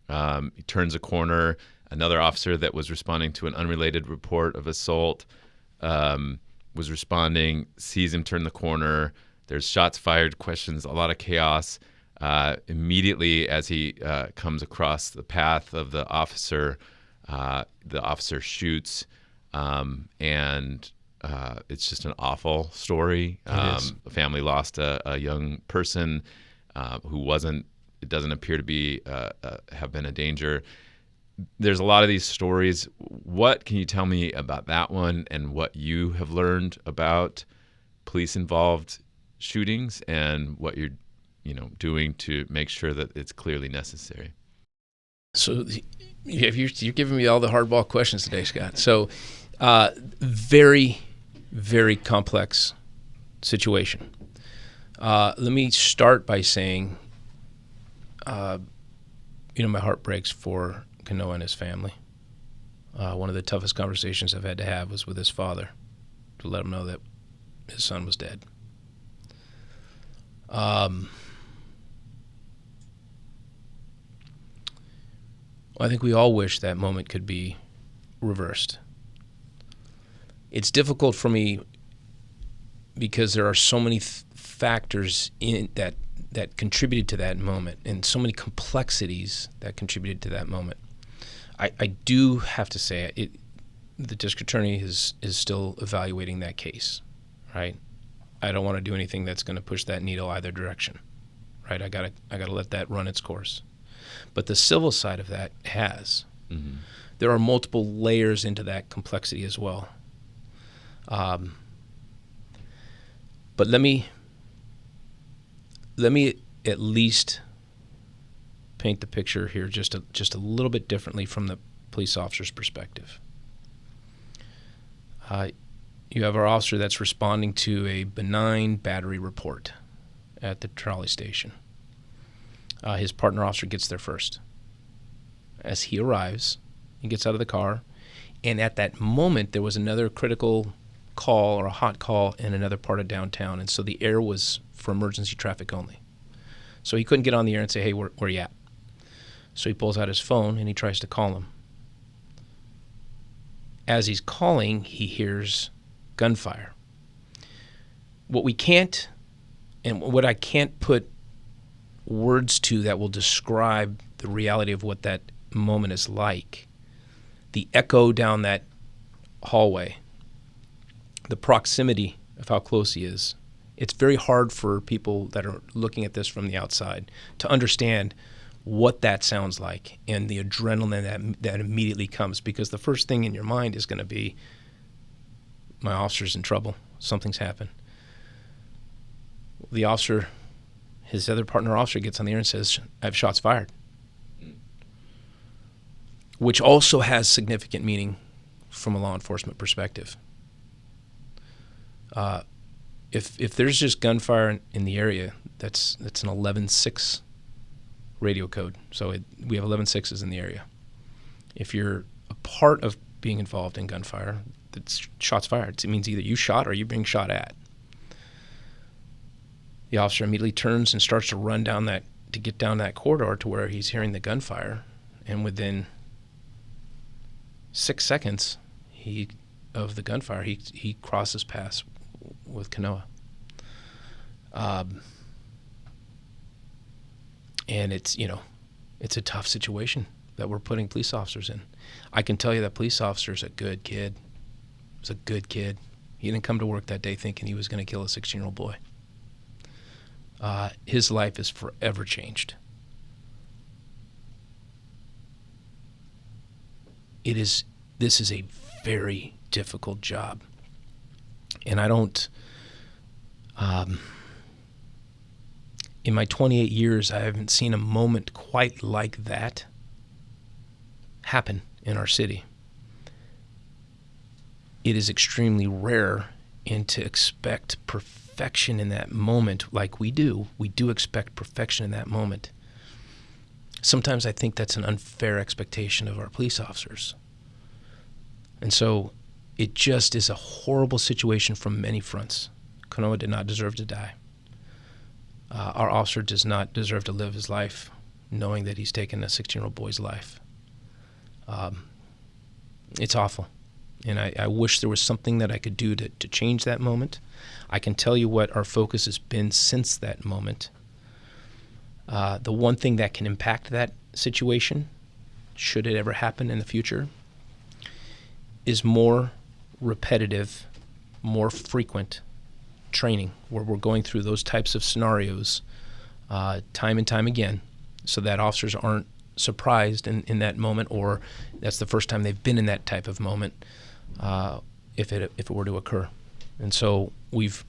A: He turns a corner. Another officer that was responding to an unrelated report of assault was responding, sees him turn the corner. There's shots fired, questions, a lot of chaos. Immediately as he comes across the path of the officer shoots, and it's just an awful story. A family lost a young person who it doesn't appear to be have been a danger. There's a lot of these stories. What can you tell me about that one and what you have learned about police-involved shootings and what you're doing to make sure that it's clearly necessary?
B: So you're giving me all the hardball questions today, Scott. So very, very complex situation. Let me start by saying, my heart breaks for Kanoa and his family. One of the toughest conversations I've had to have was with his father to let him know that his son was dead. I think we all wish that moment could be reversed. It's difficult for me because there are so many factors in that contributed to that moment, and so many complexities that contributed to that moment. I do have to say the district attorney is still evaluating that case, right? I don't want to do anything that's going to push that needle either direction, right? I gotta let that run its course. But the civil side of that has. Mm-hmm. There are multiple layers into that complexity as well. But let me at least paint the picture here just a little bit differently from the police officer's perspective. You have our officer that's responding to a benign battery report at the trolley station. His partner officer gets there first. As he arrives, he gets out of the car, and at that moment there was another critical call or a hot call in another part of downtown, and so the air was for emergency traffic only. So he couldn't get on the air and say, hey, where you at? So he pulls out his phone and he tries to call him. As he's calling, he hears gunfire. What we can't, and what I can't put words to that will describe the reality of what that moment is like, the echo down that hallway, the proximity of how close he is. It's very hard for people that are looking at this from the outside to understand what that sounds like and the adrenaline that immediately comes, because the first thing in your mind is going to be, my officer's in trouble, something's happened. The officer, his other partner officer, gets on the air and says, I have shots fired, which also has significant meaning from a law enforcement perspective. If there's just gunfire in the area, that's an 11-6 radio code. So we have 11-6s in the area. If you're a part of being involved in gunfire, that's shots fired. It means either you shot or you're being shot at. The officer immediately turns and starts to run to get down that corridor to where he's hearing the gunfire, and within 6 seconds of the gunfire, he crosses paths with Kanoa. And it's a tough situation that we're putting police officers in. I can tell you that police officer's a good kid. He's a good kid. He didn't come to work that day thinking he was going to kill a 16-year-old boy. His life is forever changed. This is a very difficult job. And I don't, in my 28 years, I haven't seen a moment quite like that happen in our city. It is extremely rare, and to expect perfection in that moment like we do expect perfection in that moment. Sometimes I think that's an unfair expectation of our police officers. And so it just is a horrible situation from many fronts. Kanoa did not deserve to die. Our officer does not deserve to live his life knowing that he's taken a 16-year-old boy's life. It's awful. And I wish there was something that I could do to change that moment. I can tell you what our focus has been since that moment. The one thing that can impact that situation, should it ever happen in the future, is more repetitive, more frequent training where we're going through those types of scenarios time and time again, so that officers aren't surprised in that moment, or that's the first time they've been in that type of moment if it were to occur. And so we've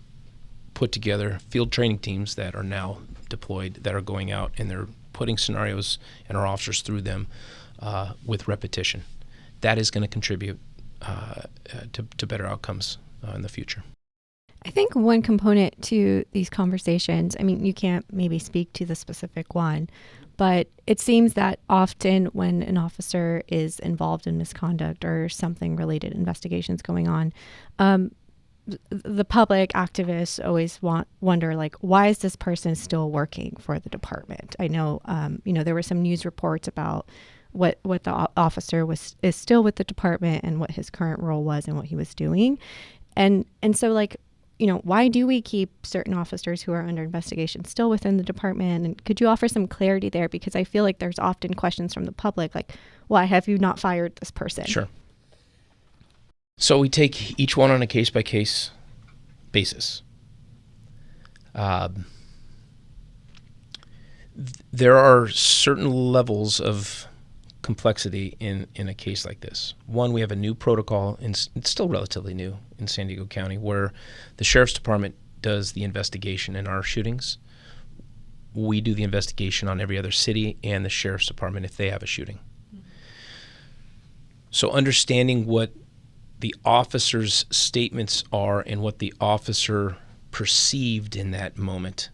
B: put together field training teams that are now deployed, that are going out and they're putting scenarios and our officers through them with repetition. That is going to contribute to better outcomes in the future.
C: I think one component to these conversations, I mean, you can't maybe speak to the specific one, but it seems that often when an officer is involved in misconduct or something related investigations going on, the public activists always wonder, like, why is this person still working for the department? I know, there were some news reports about what the officer is still with the department and what his current role was and what he was doing. And so, like, why do we keep certain officers who are under investigation still within the department? And could you offer some clarity there? Because I feel like there's often questions from the public, like, why have you not fired this person?
B: Sure. So we take each one on a case-by-case basis. There are certain levels of complexity in a case like this. One, we have a new protocol, and it's still relatively new in San Diego County, where the Sheriff's Department does the investigation in our shootings. We do the investigation on every other city and the Sheriff's Department if they have a shooting. So understanding what the officer's statements are and what the officer perceived in that moment,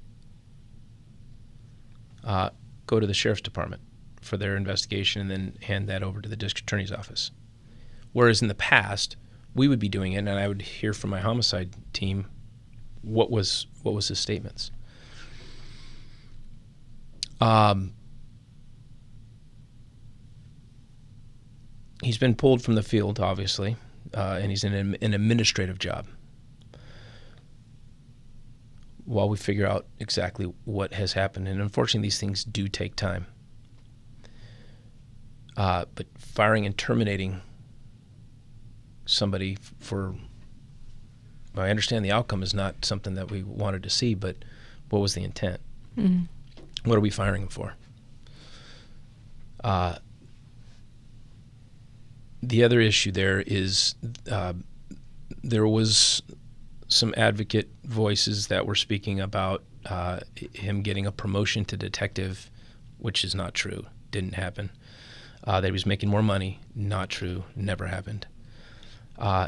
B: go to the Sheriff's Department for their investigation and then hand that over to the District Attorney's office. Whereas in the past, we would be doing it, and I would hear from my homicide team what was his statements. He's been pulled from the field, obviously, and he's in an administrative job while we figure out exactly what has happened. And unfortunately, these things do take time. But firing and terminating somebody I understand the outcome is not something that we wanted to see, but what was the intent? Mm-hmm. What are we firing him for? The other issue there is there was some advocate voices that were speaking about him getting a promotion to detective, which is not true, didn't happen. That he was making more money, not true, never happened.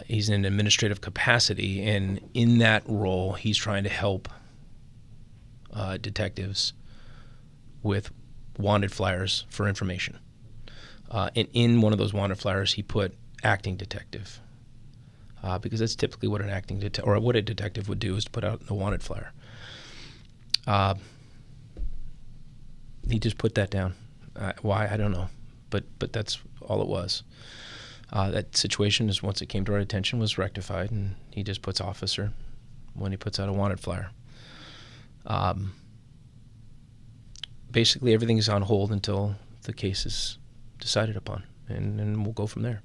B: He's in an administrative capacity, and in that role, he's trying to help detectives with wanted flyers for information. And in one of those wanted flyers, he put acting detective, because that's typically what what a detective would do, is to put out a wanted flyer. He just put that down. Why? I don't know. But that's all it was. That situation, is once it came to our attention, was rectified, and he just puts officer when he puts out a wanted flyer. Basically, everything is on hold until the case is decided upon, and we'll go from there.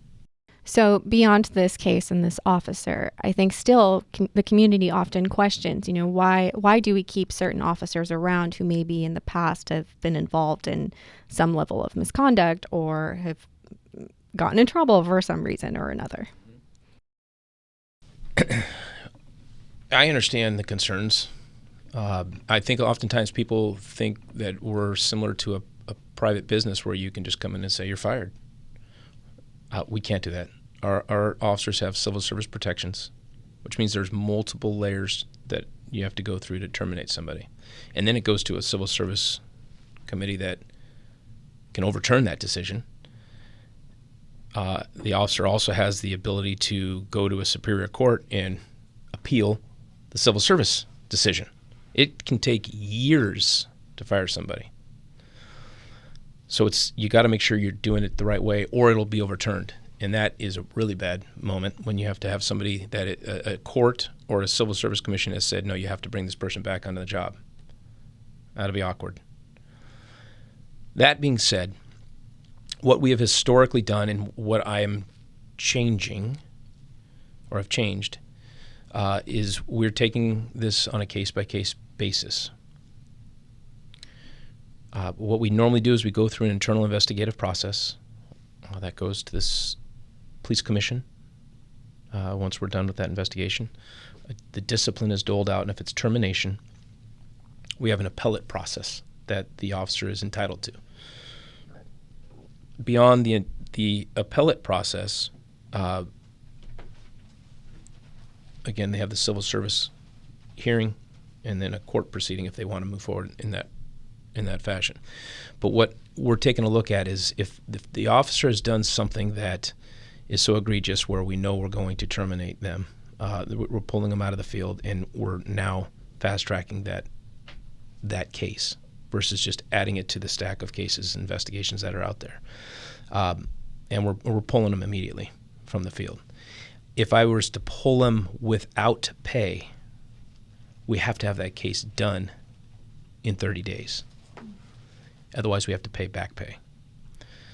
C: So beyond this case and this officer, I think still the community often questions, why do we keep certain officers around who maybe in the past have been involved in some level of misconduct or have gotten in trouble for some reason or another?
B: I understand the concerns. I think oftentimes people think that we're similar to a private business where you can just come in and say you're fired. We can't do that. Our officers have civil service protections, which means there's multiple layers that you have to go through to terminate somebody. And then it goes to a civil service committee that can overturn that decision. The officer also has the ability to go to a superior court and appeal the civil service decision. It can take years to fire somebody. So you got to make sure you're doing it the right way, or it'll be overturned. And that is a really bad moment when you have to have somebody that a court or a civil service commission has said, no, you have to bring this person back onto the job. That'll be awkward. That being said, what we have historically done and what I am changing or have changed is we're taking this on a case-by-case basis. What we normally do is we go through an internal investigative process. That goes to this police commission once we're done with that investigation. The discipline is doled out, and if it's termination, we have an appellate process that the officer is entitled to. Beyond the appellate process, again, they have the civil service hearing and then a court proceeding if they want to move forward in that fashion. But what we're taking a look at is if the officer has done something that is so egregious where we know we're going to terminate them, we're pulling them out of the field, and we're now fast-tracking that case versus just adding it to the stack of cases and investigations that are out there. And we're pulling them immediately from the field. If I was to pull them without pay, we have to have that case done in 30 days. Otherwise, we have to pay back pay.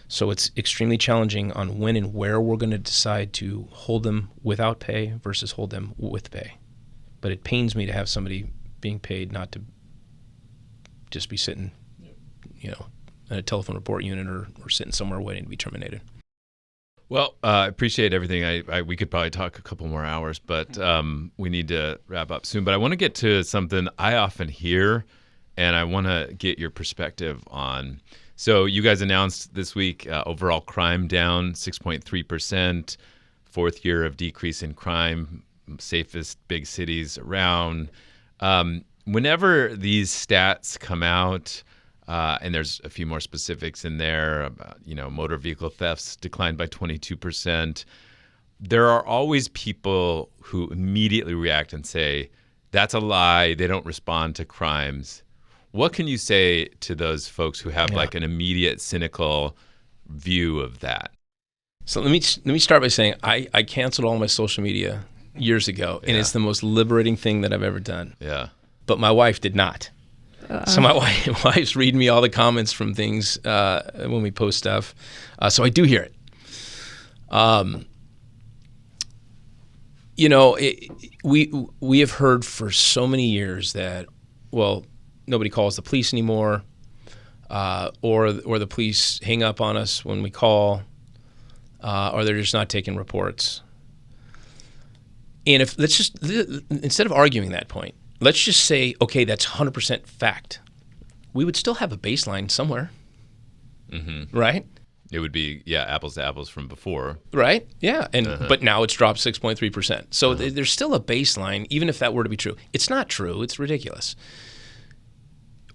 B: So it's extremely challenging on when and where we're going to decide to hold them without pay versus hold them with pay. But it pains me to have somebody being paid not to just be sitting, in a telephone report unit or sitting somewhere waiting to be terminated.
A: Well, I appreciate everything. We could probably talk a couple more hours, but we need to wrap up soon. But I want to get to something I often hear, and I want to get your perspective on. So you guys announced this week overall crime down 6.3%, fourth year of decrease in crime, safest big cities around. Whenever these stats come out, and there's a few more specifics in there about, motor vehicle thefts declined by 22%. There are always people who immediately react and say, that's a lie. They don't respond to crimes. What can you say to those folks who have like an immediate cynical view of that?
B: So let me start by saying I canceled all my social media years ago, and it's the most liberating thing that I've ever done.
A: Yeah.
B: But my wife did not. So my wife's reading me all the comments from things when we post stuff. So I do hear it. We have heard for so many years that, nobody calls the police anymore, or the police hang up on us when we call, or they're just not taking reports. And instead of arguing that point, let's just say, okay, that's 100% fact. We would still have a baseline somewhere, right?
A: It would be, apples to apples from before.
B: Right, yeah, but now it's dropped 6.3%. So there's still a baseline, even if that were to be true. It's not true. It's ridiculous.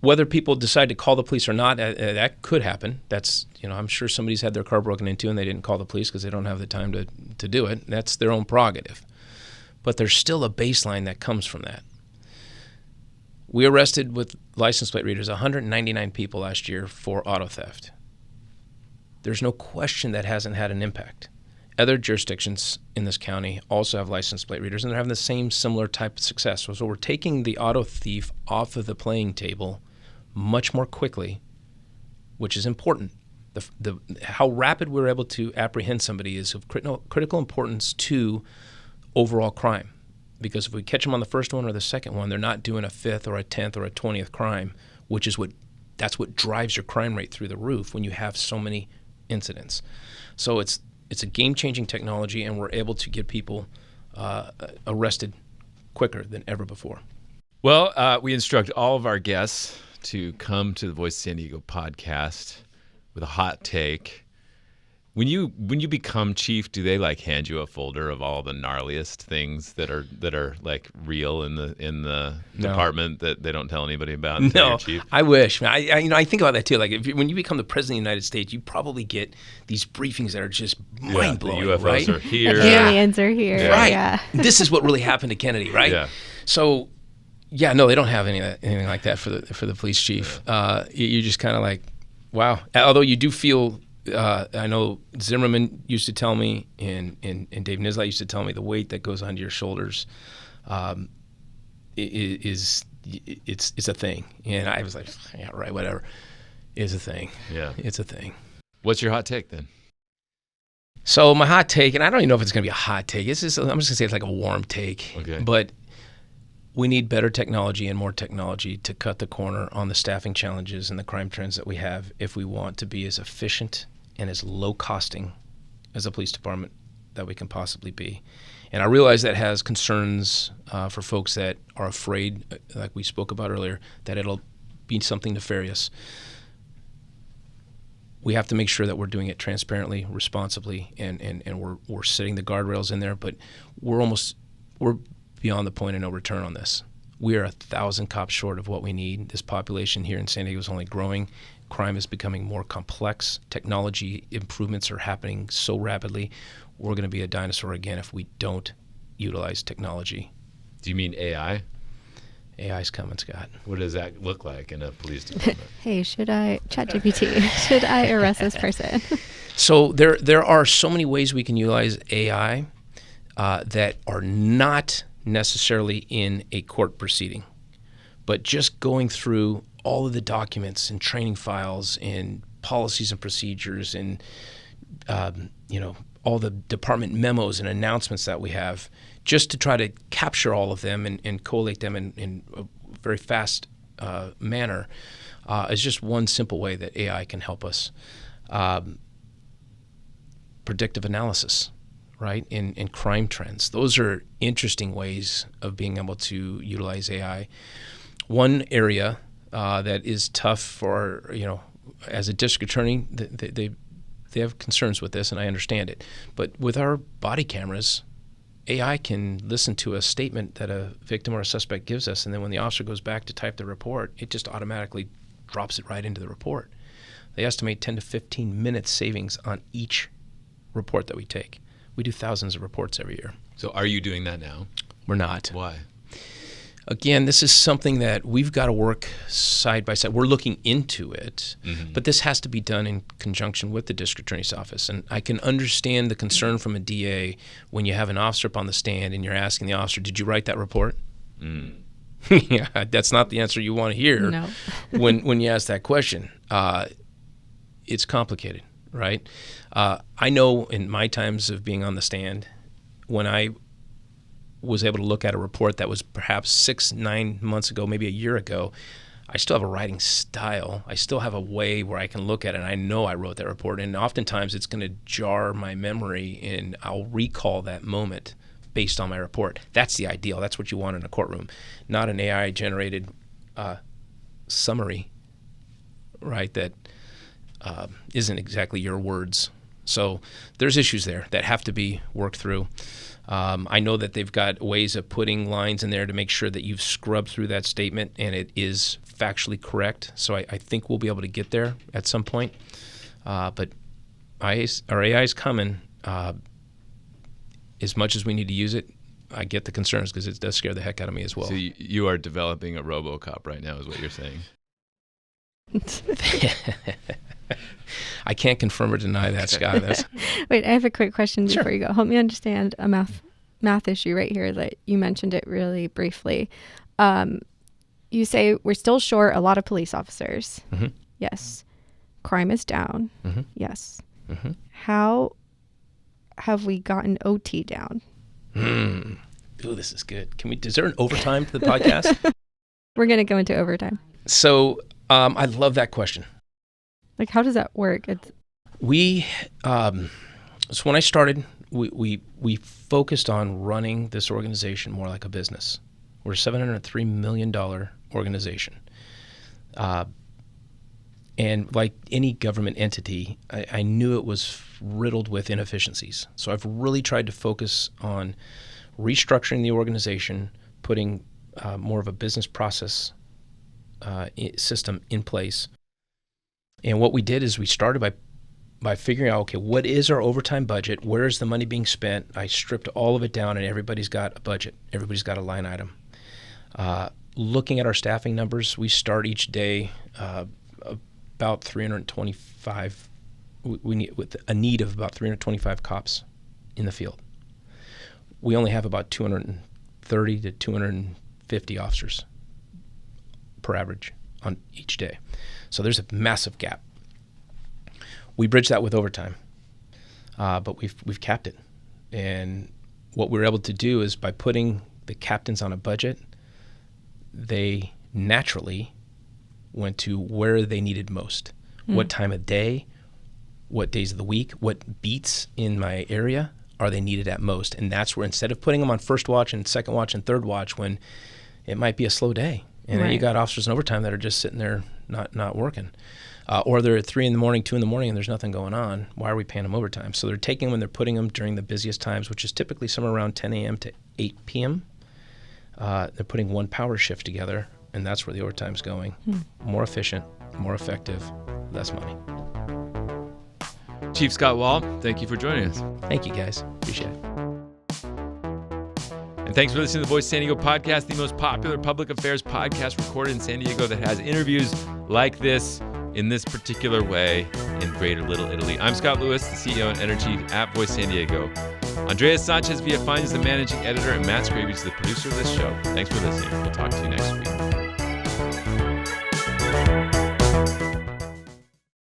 B: Whether people decide to call the police or not, that could happen. That's, I'm sure somebody's had their car broken into and they didn't call the police because they don't have the time to do it. That's their own prerogative. But there's still a baseline that comes from that. We arrested with license plate readers 199 people last year for auto theft. There's no question that hasn't had an impact. Other jurisdictions in this county also have license plate readers, and they're having the same similar type of success. So we're taking the auto thief off of the playing table much more quickly, which is important. How rapid we're able to apprehend somebody is of critical importance to overall crime. Because if we catch them on the first one or the second one, they're not doing a fifth or a 10th or a 20th crime, that's what drives your crime rate through the roof when you have so many incidents. So it's a game-changing technology, and we're able to get people arrested quicker than ever before.
A: Well, we instruct all of our guests to come to the Voice of San Diego podcast with a hot take. When you become chief, do they hand you a folder of all the gnarliest things that are like real in the department that they don't tell anybody about?
B: No,
A: you're chief?
B: I wish. I think about that too. Like when you become the president of the United States, you probably get these briefings that are just mind blowing.
A: The UFOs
B: right?
A: are here.
C: Aliens are here.
B: Yeah. Right.
C: Yeah.
B: This is what really happened to Kennedy, right?
A: Yeah.
B: So, no, they don't have anything like that for the police chief. Yeah. You're just kind of like, wow. Although you do feel. I know Zimmerman used to tell me, and Dave Nislett used to tell me, the weight that goes onto your shoulders it's a thing. And I was like, yeah, right, whatever. It's a thing.
A: Yeah,
B: it's a thing.
A: What's your hot take then?
B: So my hot take, and I don't even know if it's going to be a hot take. I'm just going to say it's like a warm take.
A: Okay.
B: But we need better technology and more technology to cut the corner on the staffing challenges and the crime trends that we have if we want to be as efficient and as low costing as a police department that we can possibly be. And I realize that has concerns for folks that are afraid, like we spoke about earlier, that it'll be something nefarious. We have to make sure that we're doing it transparently, responsibly, and we're setting the guardrails in there, but we're beyond the point of no return on this. We are 1,000 cops short of what we need. This population here in San Diego is only growing. Crime is becoming more complex. Technology improvements are happening so rapidly. We're going to be a dinosaur again if we don't utilize technology.
A: Do you mean AI?
B: AI's coming, Scott.
A: What does that look like in a police department?
C: Hey, should I arrest this person?
B: So there are so many ways we can utilize AI that are not necessarily in a court proceeding, but just going through all of the documents and training files and policies and procedures and all the department memos and announcements that we have, just to try to capture all of them and collate them in a very fast manner, is just one simple way that AI can help us. Predictive analysis, right, in crime trends. Those are interesting ways of being able to utilize AI. One area that is tough for, as a district attorney, they have concerns with this, and I understand it. But with our body cameras, AI can listen to a statement that a victim or a suspect gives us, and then when the officer goes back to type the report, it just automatically drops it right into the report. They estimate 10 to 15 minutes savings on each report that we take. We do thousands of reports every year.
A: So are you doing that now?
B: We're not.
A: Why?
B: Again, this is something that we've got to work side by side. We're looking into it, but this has to be done in conjunction with the district attorney's office. And I can understand the concern from a DA when you have an officer up on the stand and you're asking the officer, did you write that report? Yeah, that's not the answer you want to hear.
C: No.
B: when you ask that question. It's complicated, right? I know in my times of being on the stand, when I was able to look at a report that was perhaps 6-9 months ago, maybe a year ago, I still have a writing style. I still have a way where I can look at it, and I know I wrote that report. And oftentimes it's going to jar my memory, and I'll recall that moment based on my report. That's the ideal. That's what you want in a courtroom, not an AI-generated summary, right, that isn't exactly your words. So there's issues there that have to be worked through. I know that they've got ways of putting lines in there to make sure that you've scrubbed through that statement and it is factually correct. So I think we'll be able to get there at some point. But our AI is coming. As much as we need to use it, I get the concerns because it does scare the heck out of me as well.
A: So you are developing a RoboCop right now is what you're saying.
B: I can't confirm or deny that, Scott.
C: Wait, I have a quick question before you go. Help me understand a math issue right here that you mentioned it really briefly. You say we're still short a lot of police officers. Mm-hmm. Yes. Crime is down. Mm-hmm. Yes. Mm-hmm. How have we gotten OT down?
B: Ooh, this is good. Is there an overtime to the podcast?
C: We're going to go into overtime.
B: So I love that question.
C: Like, how does that work?
B: So when I started, we focused on running this organization more like a business. We're a $703 million organization. And like any government entity, I knew it was riddled with inefficiencies. So I've really tried to focus on restructuring the organization, putting more of a business process system in place. And what we did is we started by figuring out, okay, what is our overtime budget? Where is the money being spent? I stripped all of it down, and everybody's got a budget. Everybody's got a line item. Looking at our staffing numbers, we start each day about 325. We need with a need of about 325 cops in the field. We only have about 230 to 250 officers per average on each day. So there's a massive gap. We bridge that with overtime, but we've capped it. And what we were able to do is by putting the captains on a budget, they naturally went to where they needed most. What time of day, what days of the week, what beats in my area are they needed at most. And that's where, instead of putting them on first watch and second watch and third watch when it might be a slow day, and then you got officers in overtime that are just sitting there not working. Or they're at 3 in the morning, 2 in the morning, and there's nothing going on. Why are we paying them overtime? So they're taking them and they're putting them during the busiest times, which is typically somewhere around 10 a.m. to 8 p.m. They're putting one power shift together, and that's where the overtime's going. More efficient, more effective, less money.
A: Chief Scott Wahl, thank you for joining us.
B: Thank you, guys. Appreciate it.
A: And thanks for listening to the Voice San Diego podcast, the most popular public affairs podcast recorded in San Diego that has interviews like this in this particular way in Greater Little Italy. I'm Scott Lewis, the CEO and editor-in-chief at Voice San Diego. Andrea Sanchez-Villafaña is the managing editor, and Matt Scraby is the producer of this show. Thanks for listening. We'll talk to you next week.